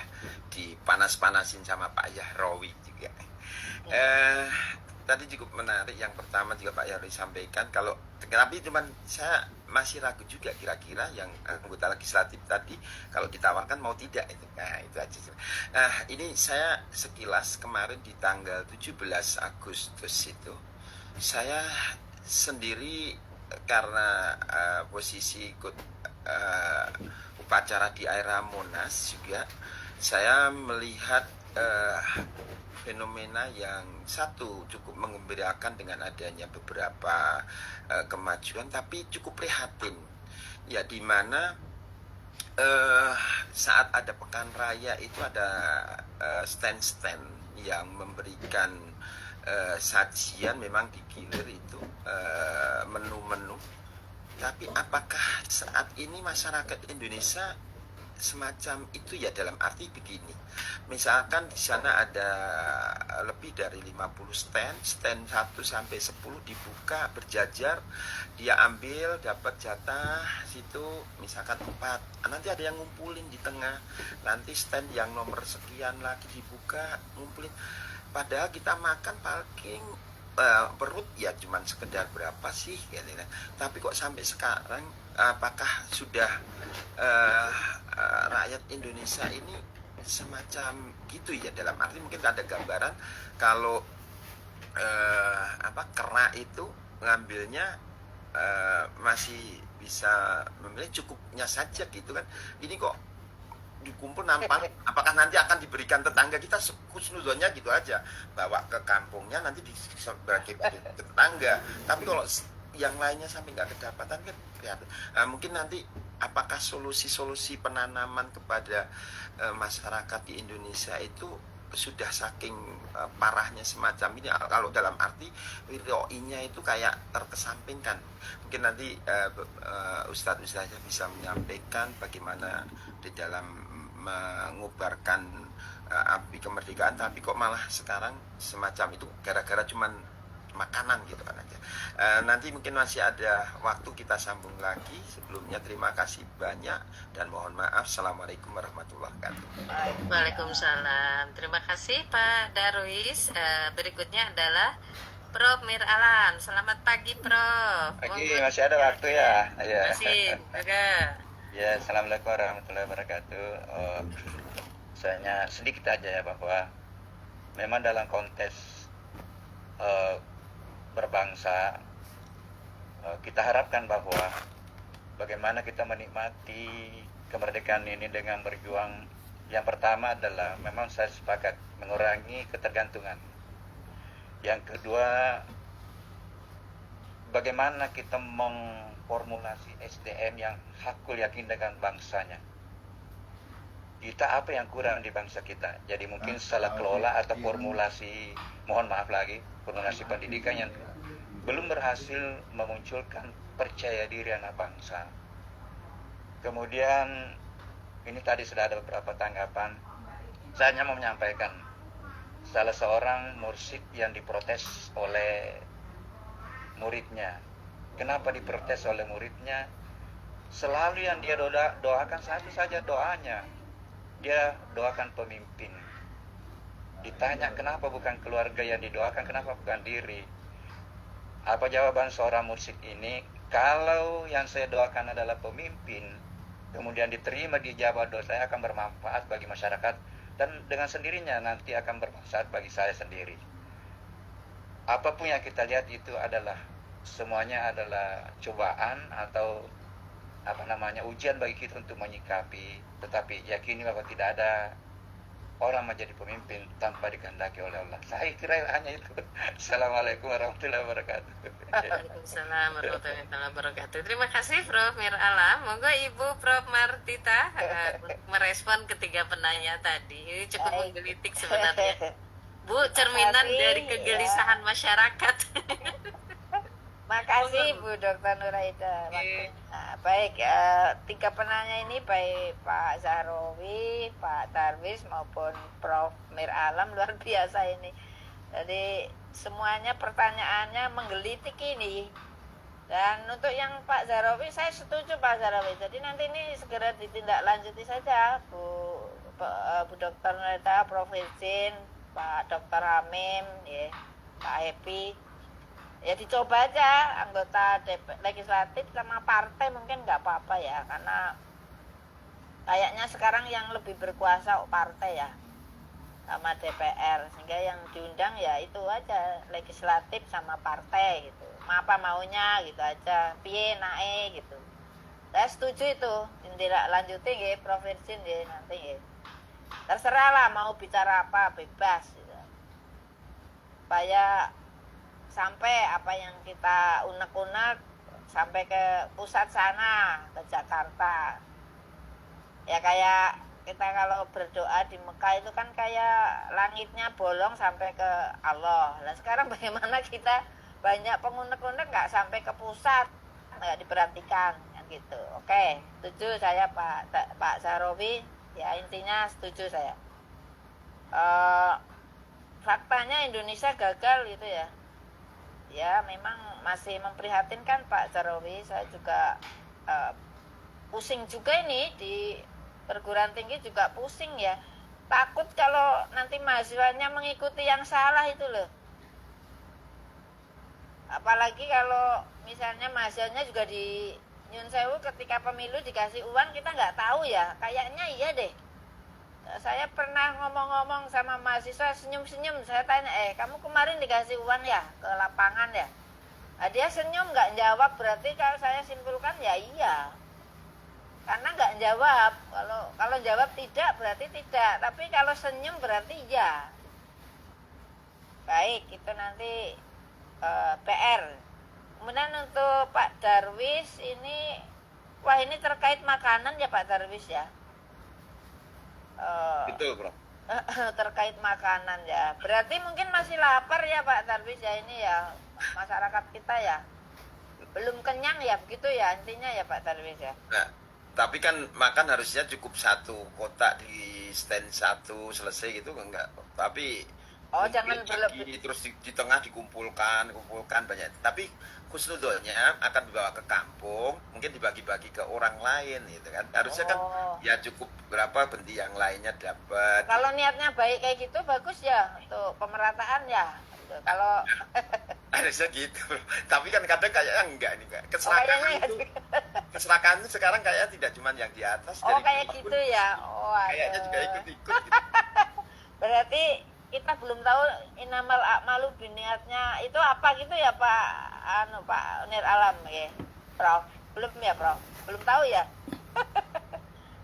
F: dipanas-panasin sama Pak Yahrawi juga. Tadi cukup menarik. Yang pertama juga Pak Yahrawi sampaikan kalau, tapi cuman saya masih ragu juga kira-kira yang anggota legislatif tadi kalau ditawarkan mau tidak itu. Nah itu aja. Nah ini saya sekilas kemarin di tanggal 17 Agustus itu saya sendiri karena posisi ikut upacara di area Monas juga, saya melihat fenomena yang satu cukup mengembirakan dengan adanya beberapa kemajuan, tapi cukup prihatin ya, di mana saat ada pekan raya itu ada stand-stand yang memberikan sajian, memang digilir itu menu-menu. Tapi apakah saat ini masyarakat Indonesia semacam itu ya, dalam arti begini, misalkan di sana ada lebih dari 50 stand 1 sampai 10 dibuka berjajar, dia ambil dapat jatah situ misalkan 4, nanti ada yang ngumpulin di tengah, nanti stand yang nomor sekian lagi dibuka ngumpulin, padahal kita makan paling perut ya cuman sekedar berapa sih gitu. Tapi kok sampai sekarang apakah sudah rakyat Indonesia ini semacam gitu ya, dalam arti mungkin ada gambaran kalau kera itu ngambilnya masih bisa memilih cukupnya saja gitu kan, ini kok dikumpul nampak, apakah nanti akan diberikan tetangga kita kusnudonnya gitu aja, bawa ke kampungnya nanti dibagi ke tetangga, tapi kalau yang lainnya sampai nggak kedapatan kan prihatin. Mungkin nanti apakah solusi-solusi penanaman kepada masyarakat di Indonesia itu sudah saking parahnya semacam ini, kalau dalam arti ROI-nya itu kayak terkesampingkan. Mungkin nanti Ustadz-ustadznya bisa menyampaikan bagaimana di dalam mengubarkan api kemerdekaan, tapi kok malah sekarang semacam itu gara-gara cuman makanan gitu kan aja. Nanti mungkin masih ada waktu kita sambung lagi. Sebelumnya terima kasih banyak dan mohon maaf. Assalamualaikum warahmatullahi wabarakatuh.
B: Waalaikumsalam. Terima kasih Pak Darwis. Berikutnya adalah Prof Mir Alam. Selamat pagi, Prof.
G: Pagi, masih ada waktu ya? Ya.
B: Masih, juga.
G: Ya, assalamualaikum warahmatullahi wabarakatuh. Saya sedikit aja ya bahwa memang dalam konteks berbangsa kita harapkan bahwa bagaimana kita menikmati kemerdekaan ini dengan berjuang. Yang pertama adalah memang saya sepakat mengurangi ketergantungan. Yang kedua, bagaimana kita mengformulasi SDM yang hakul yakin dengan bangsanya. Kita apa yang kurang di bangsa kita? Jadi mungkin salah kelola atau formulasi, mohon maaf lagi, formulasi pendidikan yang belum berhasil memunculkan percaya diri anak bangsa. Kemudian ini tadi sudah ada beberapa tanggapan. Saya hanya mau menyampaikan salah seorang mursyid yang diprotes oleh muridnya. Kenapa diprotes oleh muridnya? Selalu yang dia doakan satu saja doanya. Dia doakan pemimpin. Ditanya kenapa bukan keluarga yang didoakan, kenapa bukan diri? Apa jawaban seorang mursyid ini? Kalau yang saya doakan adalah pemimpin, kemudian diterima dijawab doa saya akan bermanfaat bagi masyarakat dan dengan sendirinya nanti akan bermanfaat bagi saya sendiri. Apapun yang kita lihat itu adalah semuanya adalah cobaan atau ujian bagi kita untuk menyikapi, tetapi yakini bahwa tidak ada orang menjadi pemimpin tanpa dikehendaki oleh Allah. Saya kira hanya itu. Assalamualaikum warahmatullahi wabarakatuh.
B: Waalaikumsalam warahmatullahi wabarakatuh. Terima kasih Prof Mir Alam. Monggo Ibu Prof Martita merespon ketiga penanya tadi. Ini cukup menggelitik sebenarnya. Bu, cerminan dari kegelisahan masyarakat.
A: Makasih Bu Dr. Nuraida. Baik, tiga penanya ini baik Pak Zahrawi, Pak Darwis maupun Prof Mir Alam luar biasa ini. Jadi semuanya pertanyaannya menggelitik ini. Dan untuk yang Pak Zahrawi, saya setuju Pak Zahrawi. Jadi nanti ini segera ditindaklanjuti saja Bu Dr. Nuraida, Prof Izin, Pak Dr. Hamim, ya, Pak Happy. Ya dicoba aja anggota legislatif sama partai mungkin nggak apa-apa ya, karena kayaknya sekarang yang lebih berkuasa partai ya sama DPR, sehingga yang diundang ya itu aja legislatif sama partai gitu, apa maunya gitu aja, piye nae gitu. Saya setuju itu, tidak lanjuti ya provinsi ya nanti ya, terserah lah mau bicara apa bebas gitu. Supaya sampai apa yang kita unek-unek sampai ke pusat sana, ke Jakarta. Ya kayak kita kalau berdoa di Mekah itu kan kayak langitnya bolong sampai ke Allah. Nah sekarang bagaimana kita banyak pengunek-unek nggak sampai ke pusat, nggak diperhatikan kan gitu. Oke, setuju saya Pak Zahrawi. Ya intinya setuju saya. Faktanya Indonesia gagal gitu ya. Ya memang masih memprihatinkan Pak Zahrawi. Saya juga pusing juga ini di perguruan tinggi juga pusing ya. Takut kalau nanti mahasiswanya mengikuti yang salah itu loh. Apalagi kalau misalnya mahasiswanya juga di Nyun Sewu ketika pemilu dikasih uang kita nggak tahu ya. Kayaknya iya deh. Saya pernah ngomong-ngomong sama mahasiswa senyum-senyum. Saya tanya, kamu kemarin dikasih uang ya ke lapangan ya? Nah, dia senyum nggak jawab, berarti kalau saya simpulkan ya iya. Karena nggak jawab. Kalau jawab tidak berarti tidak. Tapi kalau senyum berarti iya. Baik, itu nanti PR. Kemudian untuk Pak Darwis ini, wah ini terkait makanan ya Pak Darwis ya.
F: Betul, Bro.
A: Terkait makanan ya. Berarti mungkin masih lapar ya Pak Darwis ya ini ya. Masyarakat kita ya. Belum kenyang ya begitu ya intinya ya Pak Darwis ya.
F: Nah, tapi kan makan harusnya cukup satu kotak di stand satu selesai gitu enggak. Tapi
A: jangan berlebih.
F: Terus di tengah dikumpulkan banyak. Tapi khusnudonnya akan dibawa ke kampung, mungkin dibagi-bagi ke orang lain gitu kan. Harusnya kan ya cukup berapa bendi yang lainnya dapat.
A: Kalau niatnya baik kayak gitu bagus ya untuk pemerataan ya. Kalau
F: Harusnya gitu. Tapi kan kadang kayaknya enggak nih, Kak.
A: Kayaknya
F: Keserakahan itu sekarang kayaknya tidak cuma yang di atas.
A: oh
F: dari
A: kayak
F: bawah pun
A: gitu ya. Oh,
F: kayaknya juga
A: aduh.
F: ikut-ikut gitu.
A: Berarti kita belum tahu inamal a'malu biniatnya itu apa gitu ya Pak Nir Alam ya, Prof. Belum ya, Prof. Belum tahu ya.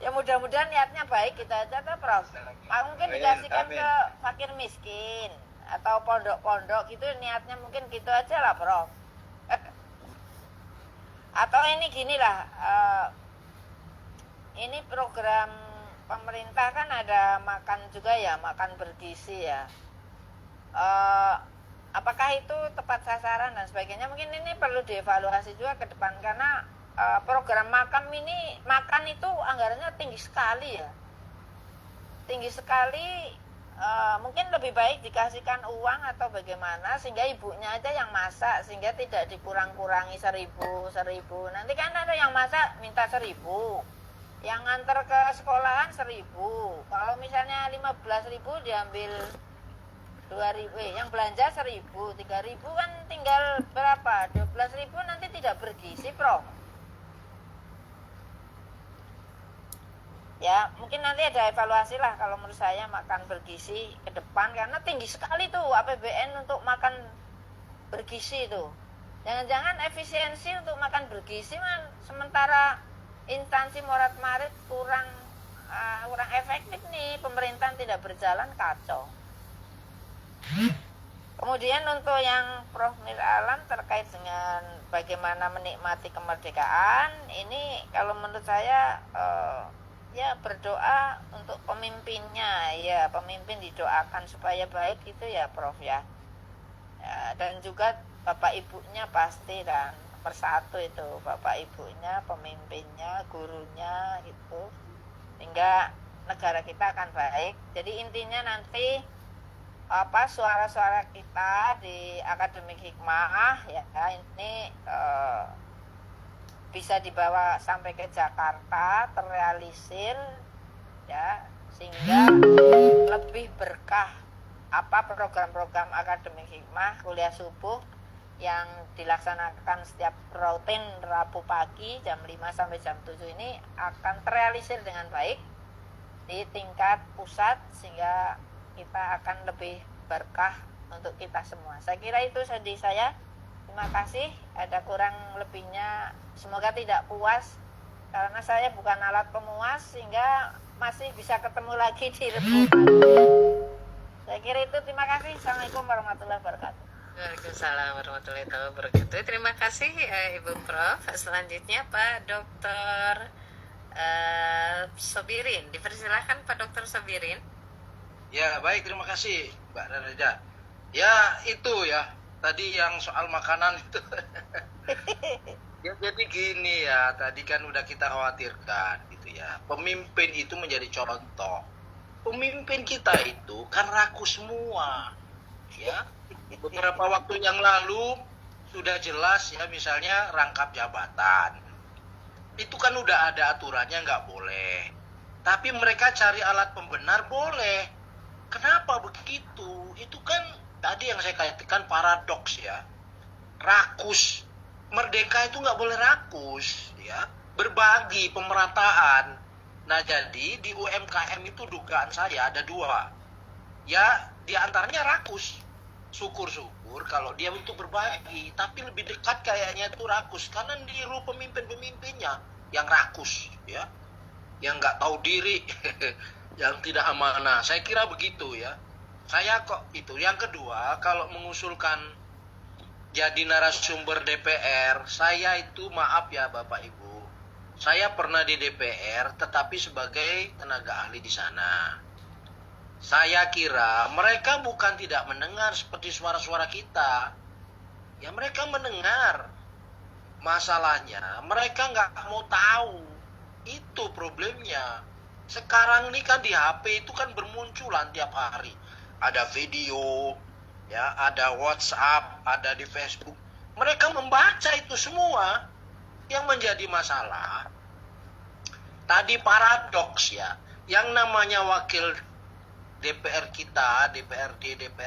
A: Ya mudah-mudahan niatnya baik gitu aja tuh, Prof. Mungkin dikasihkan ke fakir miskin atau pondok-pondok gitu, niatnya mungkin gitu aja lah, Prof. Atau ini gini lah, ini program pemerintah kan ada makan juga ya, makan bergizi ya. Apakah itu tepat sasaran dan sebagainya? Mungkin ini perlu dievaluasi juga ke depan karena program makan itu anggarannya tinggi sekali ya, tinggi sekali. Mungkin lebih baik dikasihkan uang atau bagaimana sehingga ibunya aja yang masak sehingga tidak dikurang-kurangi 1.000. Nanti kan ada yang masak minta 1.000, yang nganter ke sekolahan 1.000. Kalau misalnya 15.000 diambil 2.000, yang belanja 1.000, 3.000 kan tinggal berapa? 12.000 nanti tidak bergizi, Prof. Ya mungkin nanti ada evaluasi lah kalau menurut saya makan bergizi ke depan karena tinggi sekali tuh APBN untuk makan bergizi itu. Jangan-jangan efisiensi untuk makan bergizi sementara instansi morat marit kurang efektif nih, pemerintahan tidak berjalan, kacau. Kemudian untuk yang Prof Nir Alam terkait dengan bagaimana menikmati kemerdekaan, ini kalau menurut saya ya berdoa untuk pemimpinnya, ya pemimpin didoakan supaya baik itu ya, Prof ya. Dan juga bapak ibunya pasti, dan persatu itu bapak ibunya, pemimpinnya, gurunya gitu, sehingga negara kita akan baik. Jadi intinya nanti suara-suara kita di Akademik Hikmah ya ini bisa dibawa sampai ke Jakarta, terrealisir ya, sehingga lebih berkah program-program Akademik Hikmah kuliah subuh yang dilaksanakan setiap rutin Rabu pagi jam 5 sampai jam 7 ini akan terrealisir dengan baik di tingkat pusat sehingga kita akan lebih berkah untuk kita semua. Saya kira itu dari saya. Terima kasih. Ada kurang lebihnya semoga tidak puas karena saya bukan alat pemuas sehingga masih bisa ketemu lagi di rebutan. Saya kira itu. Terima kasih. Assalamualaikum warahmatullahi wabarakatuh.
B: Waalaikumsalam warahmatullahi wabarakatuh. Terima kasih Ibu Prof. Selanjutnya Pak Dr. Sobirin. Dipersilahkan Pak Dr. Sobirin.
C: Ya baik, terima kasih Mbak Reda. Ya itu ya tadi yang soal makanan itu. Ya jadi gini ya, tadi kan udah kita khawatirkan gitu ya, pemimpin itu menjadi contoh. Pemimpin kita itu kan rakus semua ya. Beberapa waktu yang lalu sudah jelas ya, misalnya rangkap jabatan itu kan udah ada aturannya, nggak boleh, tapi mereka cari alat pembenar boleh. Kenapa begitu? Itu kan tadi yang saya katakan paradoks ya. Rakus. Merdeka itu nggak boleh rakus ya. Berbagi, pemerataan. Nah jadi di UMKM itu dugaan saya ada dua. Ya di antaranya rakus. Syukur-syukur kalau dia untuk berbagi. Tapi lebih dekat kayaknya itu rakus. Karena niru pemimpin-pemimpinnya yang rakus ya. Yang nggak tahu diri. Yang tidak amanah. Saya kira begitu ya. Saya kok itu. Yang kedua, kalau mengusulkan jadi narasumber DPR, saya itu maaf ya Bapak Ibu, saya pernah di DPR tetapi sebagai tenaga ahli di sana. Saya kira mereka bukan tidak mendengar seperti suara-suara kita. Ya mereka mendengar. Masalahnya mereka nggak mau tahu. Itu problemnya. Sekarang ini kan di HP itu kan bermunculan tiap hari. Ada video, ya, ada WhatsApp, ada di Facebook. Mereka membaca itu semua. Yang menjadi masalah, tadi paradoks ya. Yang namanya wakil DPR kita, DPR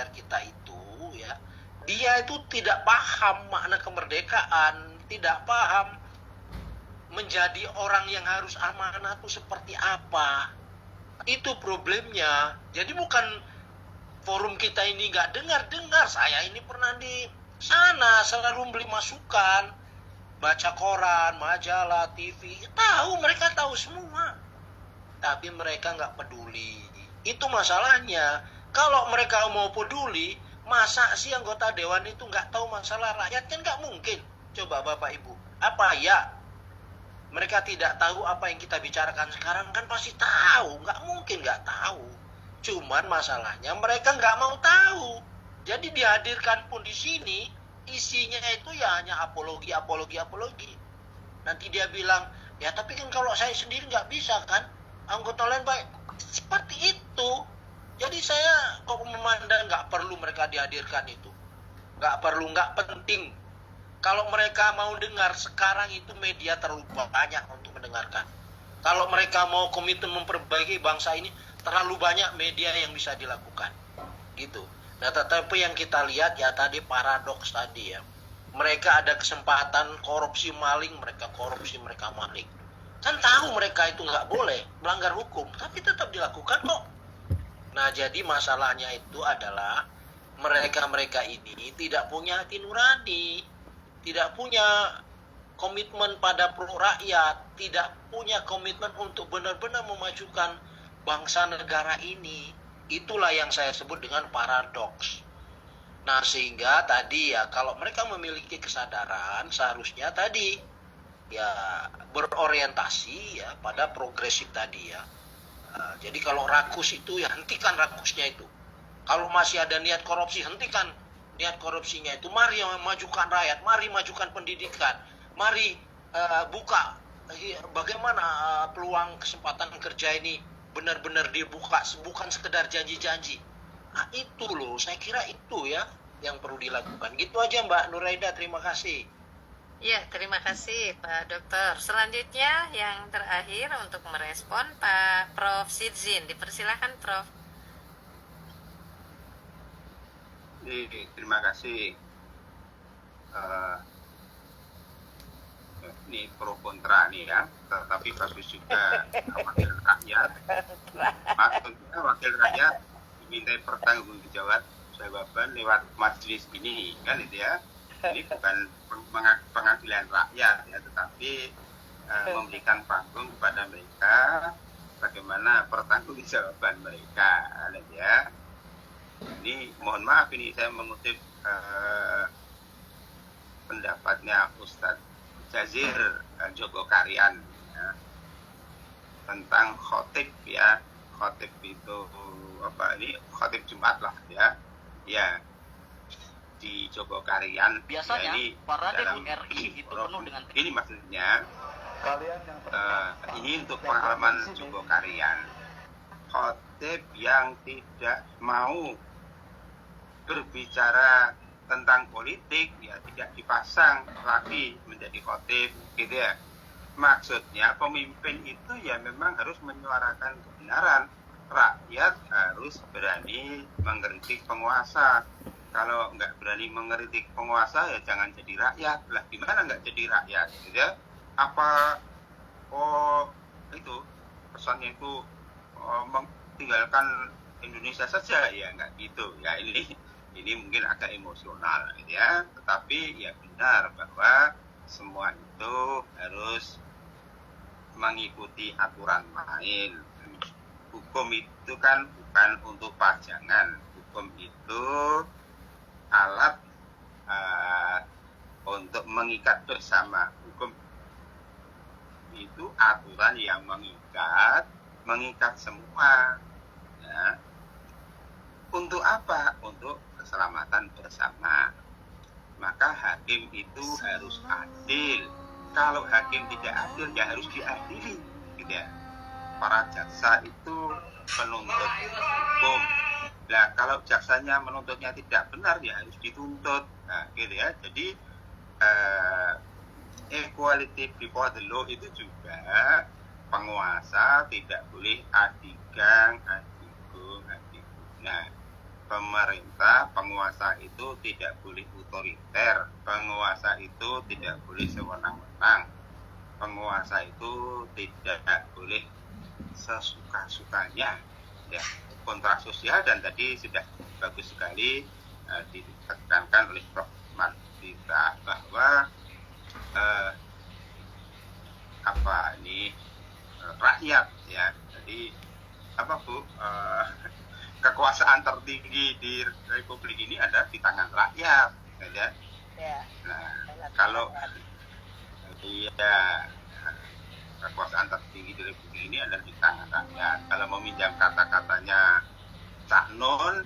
C: kita itu ya, dia itu tidak paham makna kemerdekaan, tidak paham menjadi orang yang harus amanah itu seperti apa. Itu problemnya. Jadi bukan forum kita ini nggak dengar, saya ini pernah di sana selalu beli masukan, baca koran, majalah, TV, mereka tahu semua, tapi mereka nggak peduli. Itu masalahnya. Kalau mereka mau peduli, masa sih anggota dewan itu nggak tahu masalah rakyat? Kan nggak mungkin. Coba Bapak Ibu, apa ya mereka tidak tahu apa yang kita bicarakan sekarang? Kan pasti tahu, nggak mungkin nggak tahu. Cuman masalahnya mereka nggak mau tahu. Jadi dihadirkan pun di sini, isinya itu ya hanya apologi. Nanti dia bilang, ya tapi kan kalau saya sendiri nggak bisa kan, anggota lain baik. Seperti itu. Jadi saya kok memandang nggak perlu mereka dihadirkan itu. Nggak perlu, nggak penting. Kalau mereka mau dengar, sekarang itu media terlalu banyak untuk mendengarkan. Kalau mereka mau komitmen memperbaiki bangsa ini, terlalu banyak media yang bisa dilakukan. Gitu. Nah, tetapi yang kita lihat ya tadi paradoks tadi ya. Mereka ada kesempatan korupsi maling, mereka korupsi, mereka maling. Kan tahu mereka itu nggak boleh, melanggar hukum, tapi tetap dilakukan kok. Nah, jadi masalahnya itu adalah mereka-mereka ini tidak punya hati nurani, tidak punya komitmen pada pro rakyat, tidak punya komitmen untuk benar-benar memajukan bangsa negara ini. Itulah yang saya sebut dengan paradoks. Nah, sehingga tadi ya kalau mereka memiliki kesadaran, seharusnya tadi ya berorientasi ya pada progresif tadi ya. Jadi kalau rakus itu ya hentikan rakusnya itu. Kalau masih ada niat korupsi, hentikan niat korupsinya itu. Mari memajukan rakyat, mari majukan pendidikan, mari buka bagaimana peluang kesempatan kerja ini benar-benar dibuka, bukan sekedar janji-janji. Nah itu loh, saya kira itu ya yang perlu dilakukan. Gitu aja Mbak Nuraida, terima kasih.
B: Ya, terima kasih Pak Dokter. Selanjutnya yang terakhir untuk merespon Pak Prof. Sidzin. Dipersilahkan Prof.
D: Terima kasih. Ini pro kontra nih ya, tetapi bagus juga wakil rakyat. Maksudnya wakil rakyat dimintai pertanggungjawaban lewat majelis ini kan itu ya. Ini bukan pengadilan rakyat ya, tetapi memberikan panggung kepada mereka bagaimana pertanggungjawaban mereka ya. Ini mohon maaf, ini saya mengutip pendapatnya Ustadz Jazir Jogokarian ya, tentang khotib ya. Khotib itu apa, ini khotib Jumat lah ya. Ya, di Jogokarian
H: biasanya
D: ya, ini
H: para
D: dalam
H: RI itu penuh dengan
D: ini maksudnya ini untuk pengalaman Jogokarian, khotib yang tidak mau berbicara tentang politik ya tidak dipasang lagi menjadi khotib gitu ya. Maksudnya pemimpin itu ya memang harus menyuarakan kebenaran, rakyat harus berani mengkritik penguasa. Kalau nggak berani mengkritik penguasa ya jangan jadi rakyat lah. Gimana nggak jadi rakyat gitu ya? Apa itu pesannya itu tinggalkan Indonesia saja ya, nggak gitu ya. Ini mungkin agak emosional gitu ya, tetapi ya benar bahwa semua itu harus mengikuti aturan main. Hukum itu kan bukan untuk pajangan, hukum itu alat untuk mengikat bersama. Hukum itu aturan yang mengikat semua ya. Untuk apa? Untuk keselamatan bersama. Maka hakim itu harus adil. Kalau hakim tidak adil ya harus diadili gitu ya. Para jaksa itu penuntut hukum. Nah, kalau jaksanya menuntutnya tidak benar ya harus dituntut. Nah, gitu ya. Jadi equality before the law itu juga penguasa tidak boleh adigang, adigung. Nah, pemerintah, penguasa itu tidak boleh otoriter, penguasa itu tidak boleh sewenang-wenang, penguasa itu tidak boleh sesuka-sukanya, ya, kontrak sosial. Dan tadi sudah bagus sekali ditekankan oleh Prof. Martita bahwa rakyat, ya, jadi apa Bu, kekuasaan tertinggi di Republik ini ada di tangan rakyat, ya.
A: Ya.
D: Nah, kalau iya, kekuasaan tertinggi di Republik ini adalah di tangan rakyat. Kalau meminjam kata-katanya Cak Nun,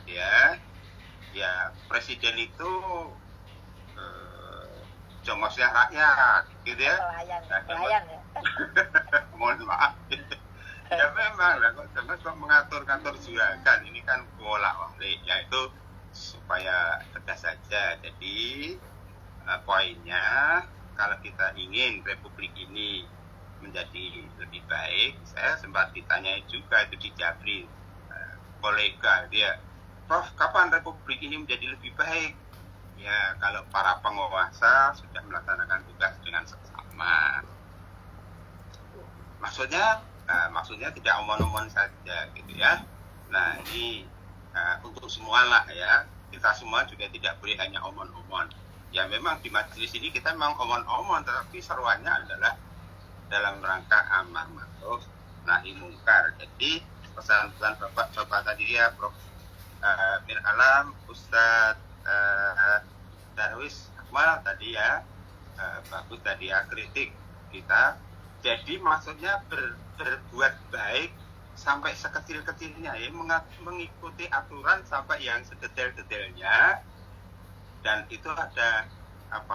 D: dia, ya, presiden itu jongosnya rakyat, gitu ya.
A: Pelayan ya.
D: Mohon maaf. Ya memang lah, kok mengatur-ngatur juragan ini kan bolak-balik, yaitu supaya tegas saja. Jadi poinnya, kalau kita ingin Republik ini menjadi lebih baik, saya sempat ditanyai juga itu di Japri, kolega dia, Prof, kapan Republik ini menjadi lebih baik? Ya, kalau para penguasa sudah melaksanakan tugas dengan seksama. Maksudnya tidak omon-omon saja, gitu ya. Nah, ini untuk semua lah, ya. Kita semua juga tidak boleh hanya omon-omon. Ya, memang di majelis ini kita memang omon-omon, tetapi seruannya adalah dalam rangka amar ma'ruf nahi mungkar. Jadi pesan-pesan Bapak tadi ya, Prof. Mir Alam, Ustadz Darwis Akmal tadi ya, bagus tadi ya, kritik kita. Jadi maksudnya berbuat baik sampai sekecil-kecilnya, ya, mengikuti aturan sampai yang sedetail-detailnya, dan itu ada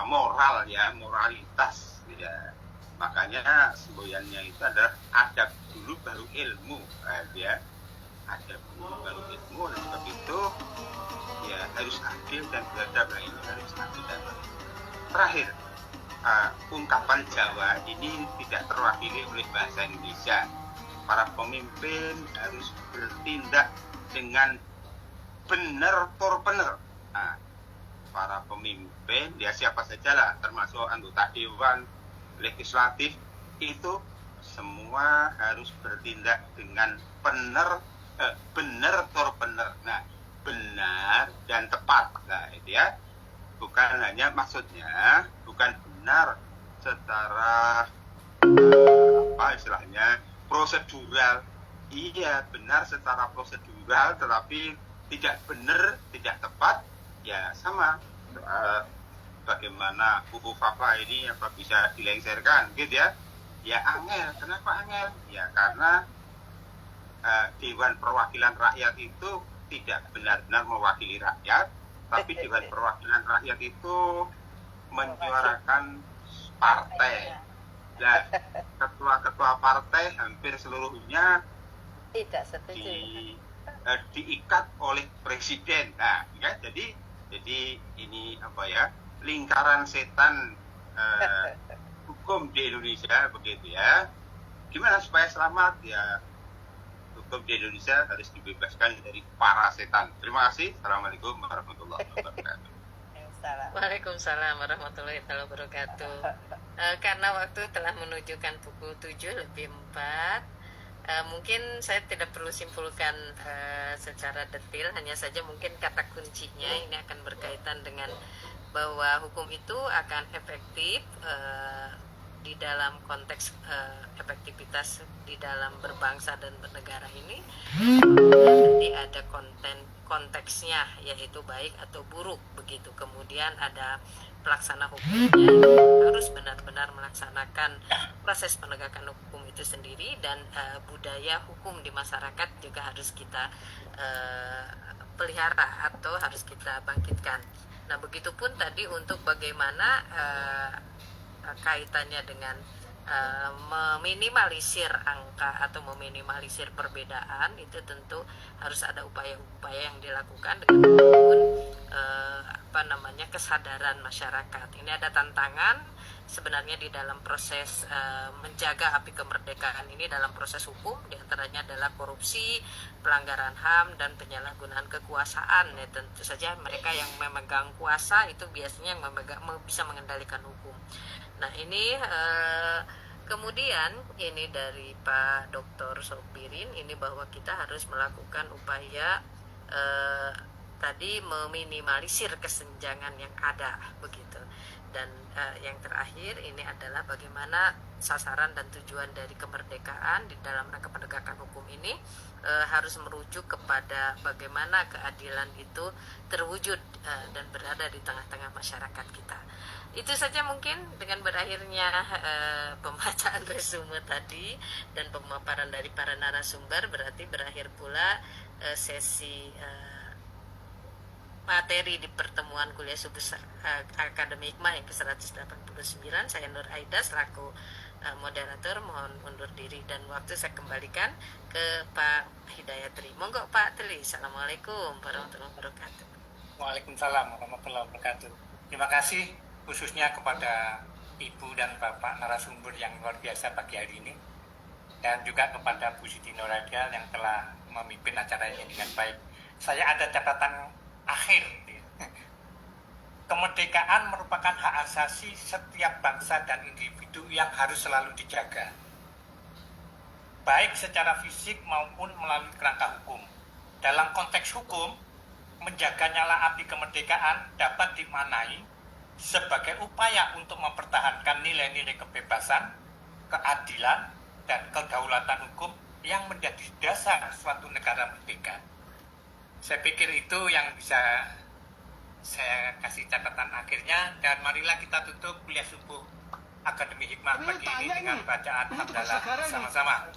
D: moral, ya, moralitas, ya. Makanya semboyannya itu adalah adab dulu baru ilmu, ya. Adab dulu baru ilmu, dan sebab itu ya harus adil dan beradab, ini harus adil dan beradab. Terakhir, ungkapan Jawa ini tidak terwakili oleh bahasa Indonesia. Para pemimpin harus bertindak dengan benar tur benar. Nah, para pemimpin, ya siapa saja lah, termasuk anggota dewan, legislatif, itu semua harus bertindak dengan benar tur benar. Nah, benar dan tepat. Nah, itu ya. Bukan hanya, maksudnya bukan benar secara istilahnya prosedural. Iya, benar secara prosedural, tetapi tidak benar, tidak tepat, ya sama. Bagaimana huruf apa ini apa bisa dilengsarkan, gitu ya. Ya angel, kenapa angel? Ya karena Dewan Perwakilan Rakyat itu tidak benar-benar mewakili rakyat, tapi Dewan Perwakilan Rakyat itu menyuarakan partai. Nah, ketua-ketua partai hampir seluruhnya
A: Tidak setuju.
D: diikat oleh presiden. Nah, ya, jadi ini lingkaran setan hukum di Indonesia, begitu ya. Gimana supaya selamat? Ya, hukum di Indonesia harus dibebaskan dari para setan. Terima kasih. Assalamualaikum warahmatullahi wabarakatuh.
B: Waalaikumsalam warahmatullahi wabarakatuh. Karena waktu telah menunjukkan pukul 7:04, mungkin saya tidak perlu simpulkan secara detail, hanya saja mungkin kata kuncinya ini akan berkaitan dengan bahwa hukum itu akan efektif di dalam konteks efektivitas di dalam berbangsa dan bernegara ini. Nanti ada konteksnya, yaitu baik atau buruk, begitu. Kemudian ada pelaksana hukumnya, harus benar-benar melaksanakan proses penegakan hukum itu sendiri, dan budaya hukum di masyarakat juga harus kita pelihara atau harus kita bangkitkan. Nah, begitupun tadi untuk bagaimana kaitannya dengan meminimalisir angka atau meminimalisir perbedaan, itu tentu harus ada upaya-upaya yang dilakukan dengan membangun kesadaran masyarakat. Ini ada tantangan sebenarnya di dalam proses menjaga api kemerdekaan ini dalam proses hukum, diantaranya adalah korupsi, pelanggaran HAM, dan penyalahgunaan kekuasaan. Ya, tentu saja mereka yang memegang kuasa itu biasanya yang bisa mengendalikan hukum. Nah ini kemudian ini dari Pak Dr. Sopirin ini bahwa kita harus melakukan upaya tadi meminimalisir kesenjangan yang ada begitu. Dan yang terakhir ini adalah bagaimana sasaran dan tujuan dari kemerdekaan di dalam rangka penegakan hukum ini harus merujuk kepada bagaimana keadilan itu terwujud dan berada di tengah-tengah masyarakat kita. Itu saja mungkin dengan berakhirnya pembacaan resume tadi dan pemaparan dari para narasumber, berarti berakhir pula sesi materi di pertemuan kuliah subuh Akademi Hikmah yang ke-189. Saya Nur Aida selaku moderator mohon undur diri dan waktu saya kembalikan ke Pak Hidayatri. Monggo Pak Tri. Assalamualaikum warahmatullahi wabarakatuh.
H: Waalaikumsalam warahmatullahi wabarakatuh. Terima kasih khususnya kepada Ibu dan Bapak narasumber yang luar biasa pagi hari ini, dan juga kepada Bu Siti Nuraida yang telah memimpin acara ini dengan baik. Saya ada catatan akhir. Kemerdekaan merupakan hak asasi setiap bangsa dan individu yang harus selalu dijaga, baik secara fisik maupun melalui kerangka hukum. Dalam konteks hukum, menjaga nyala api kemerdekaan dapat dimaknai sebagai upaya untuk mempertahankan nilai-nilai kebebasan, keadilan, dan kedaulatan hukum yang menjadi dasar suatu negara merdeka. Saya pikir itu yang bisa saya kasih catatan akhirnya, dan marilah kita tutup kuliah subuh Akademi Hikmah pagi ini dengan bacaan hamdalah bersama-sama.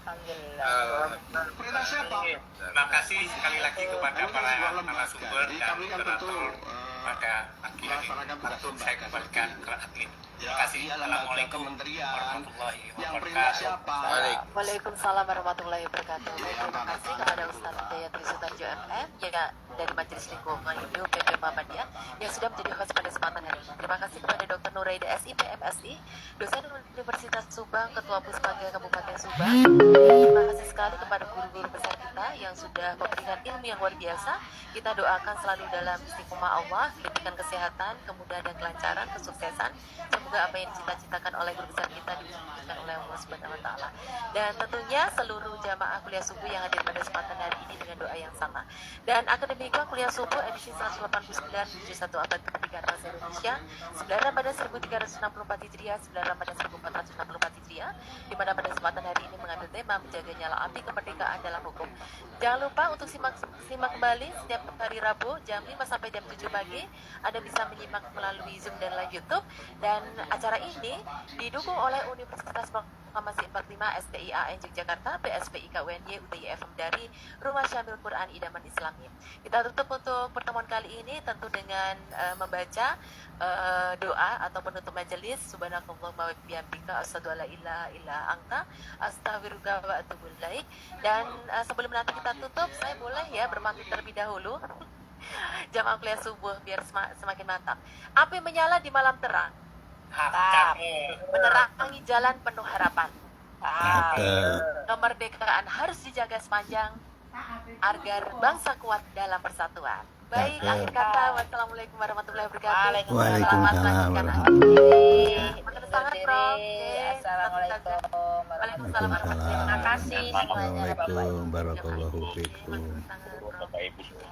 H: Terima kasih sekali lagi kepada para narasumber dan moderator pada pagi hari ini. Saya kembalikan ke admin. Terima kasih. Assalamualaikum warahmatullahi wabarakatuh.
I: Waalaikumsalam warahmatullahi wabarakatuh. Terima kasih kepada Ustaz Hidayatri Sutarjo MM ya dari Majelis Lingkungan Hidup PP Muhammadiyah yang sudah menjadi host pada kesempatan hari ini. Terima kasih kepada Dr. Nuraida SIP MSI, dosen Universitas Subang, Ketua Puspaga Kabupaten Subang. Terima kasih sekali kepada guru-guru besar kita yang sudah memberikan ilmu yang luar biasa. Kita doakan selalu dalam istiqomah Allah, diberikan kesehatan, kemudahan dan kelancaran, kesuksesan. Semoga apa yang dicita-citakan oleh guru besar kita diwujudkan oleh Allah Subhanahu wa taala. Dan tentunya seluruh jamaah kuliah subuh yang hadir pada kesempatan hari ini dengan doa yang sama. Dan Akademi Hikmah kuliah subuh edisi 189 menuju 1 abad kemerdekaan bangsa Indonesia, 9 Ramadan 1364 Hijriah, 9 Ramadan 1464 Hijriah, di mana pada kesempatan hari ini mengambil tema menjaga nyala api kemerdekaan dalam hukum. Jangan lupa untuk simak kembali setiap hari Rabu jam 5 sampai jam 7 pagi. Anda bisa menyimak melalui Zoom dan live YouTube. Dan acara ini didukung oleh Universitas Proklamasi 45 STIAN Yogyakarta, PSPIK UNY, UTIFM dari Rumah Syamil Quran Idaman Islami. Kita tutup untuk pertemuan kali ini tentu dengan membaca doa atau penutup majelis. Subhanakallahumma wa bihamdika asyhadu an la ilaha illa anta astaghfiruka wa atubu ilaik. Dan sebelum nanti kita tutup, saya boleh ya berpamit terlebih dahulu. Jamaah kuliah subuh biar semakin mantap. Api menyala di malam terang, menerangi jalan penuh harapan. Kemerdekaan harus dijaga sepanjang agar bangsa kuat dalam persatuan. Baik, akhir kata, wassalamualaikum warahmatullahi wabarakatuh.
J: Waalaikumsalam warahmatullahi wabarakatuh.
A: Assalamualaikum.
I: Waalaikumsalam warahmatullahi wabarakatuh.
A: Terima kasih semuanya Bapak Ibu.
J: Assalamualaikum warahmatullahi wabarakatuh.
G: Bapak Ibu semua,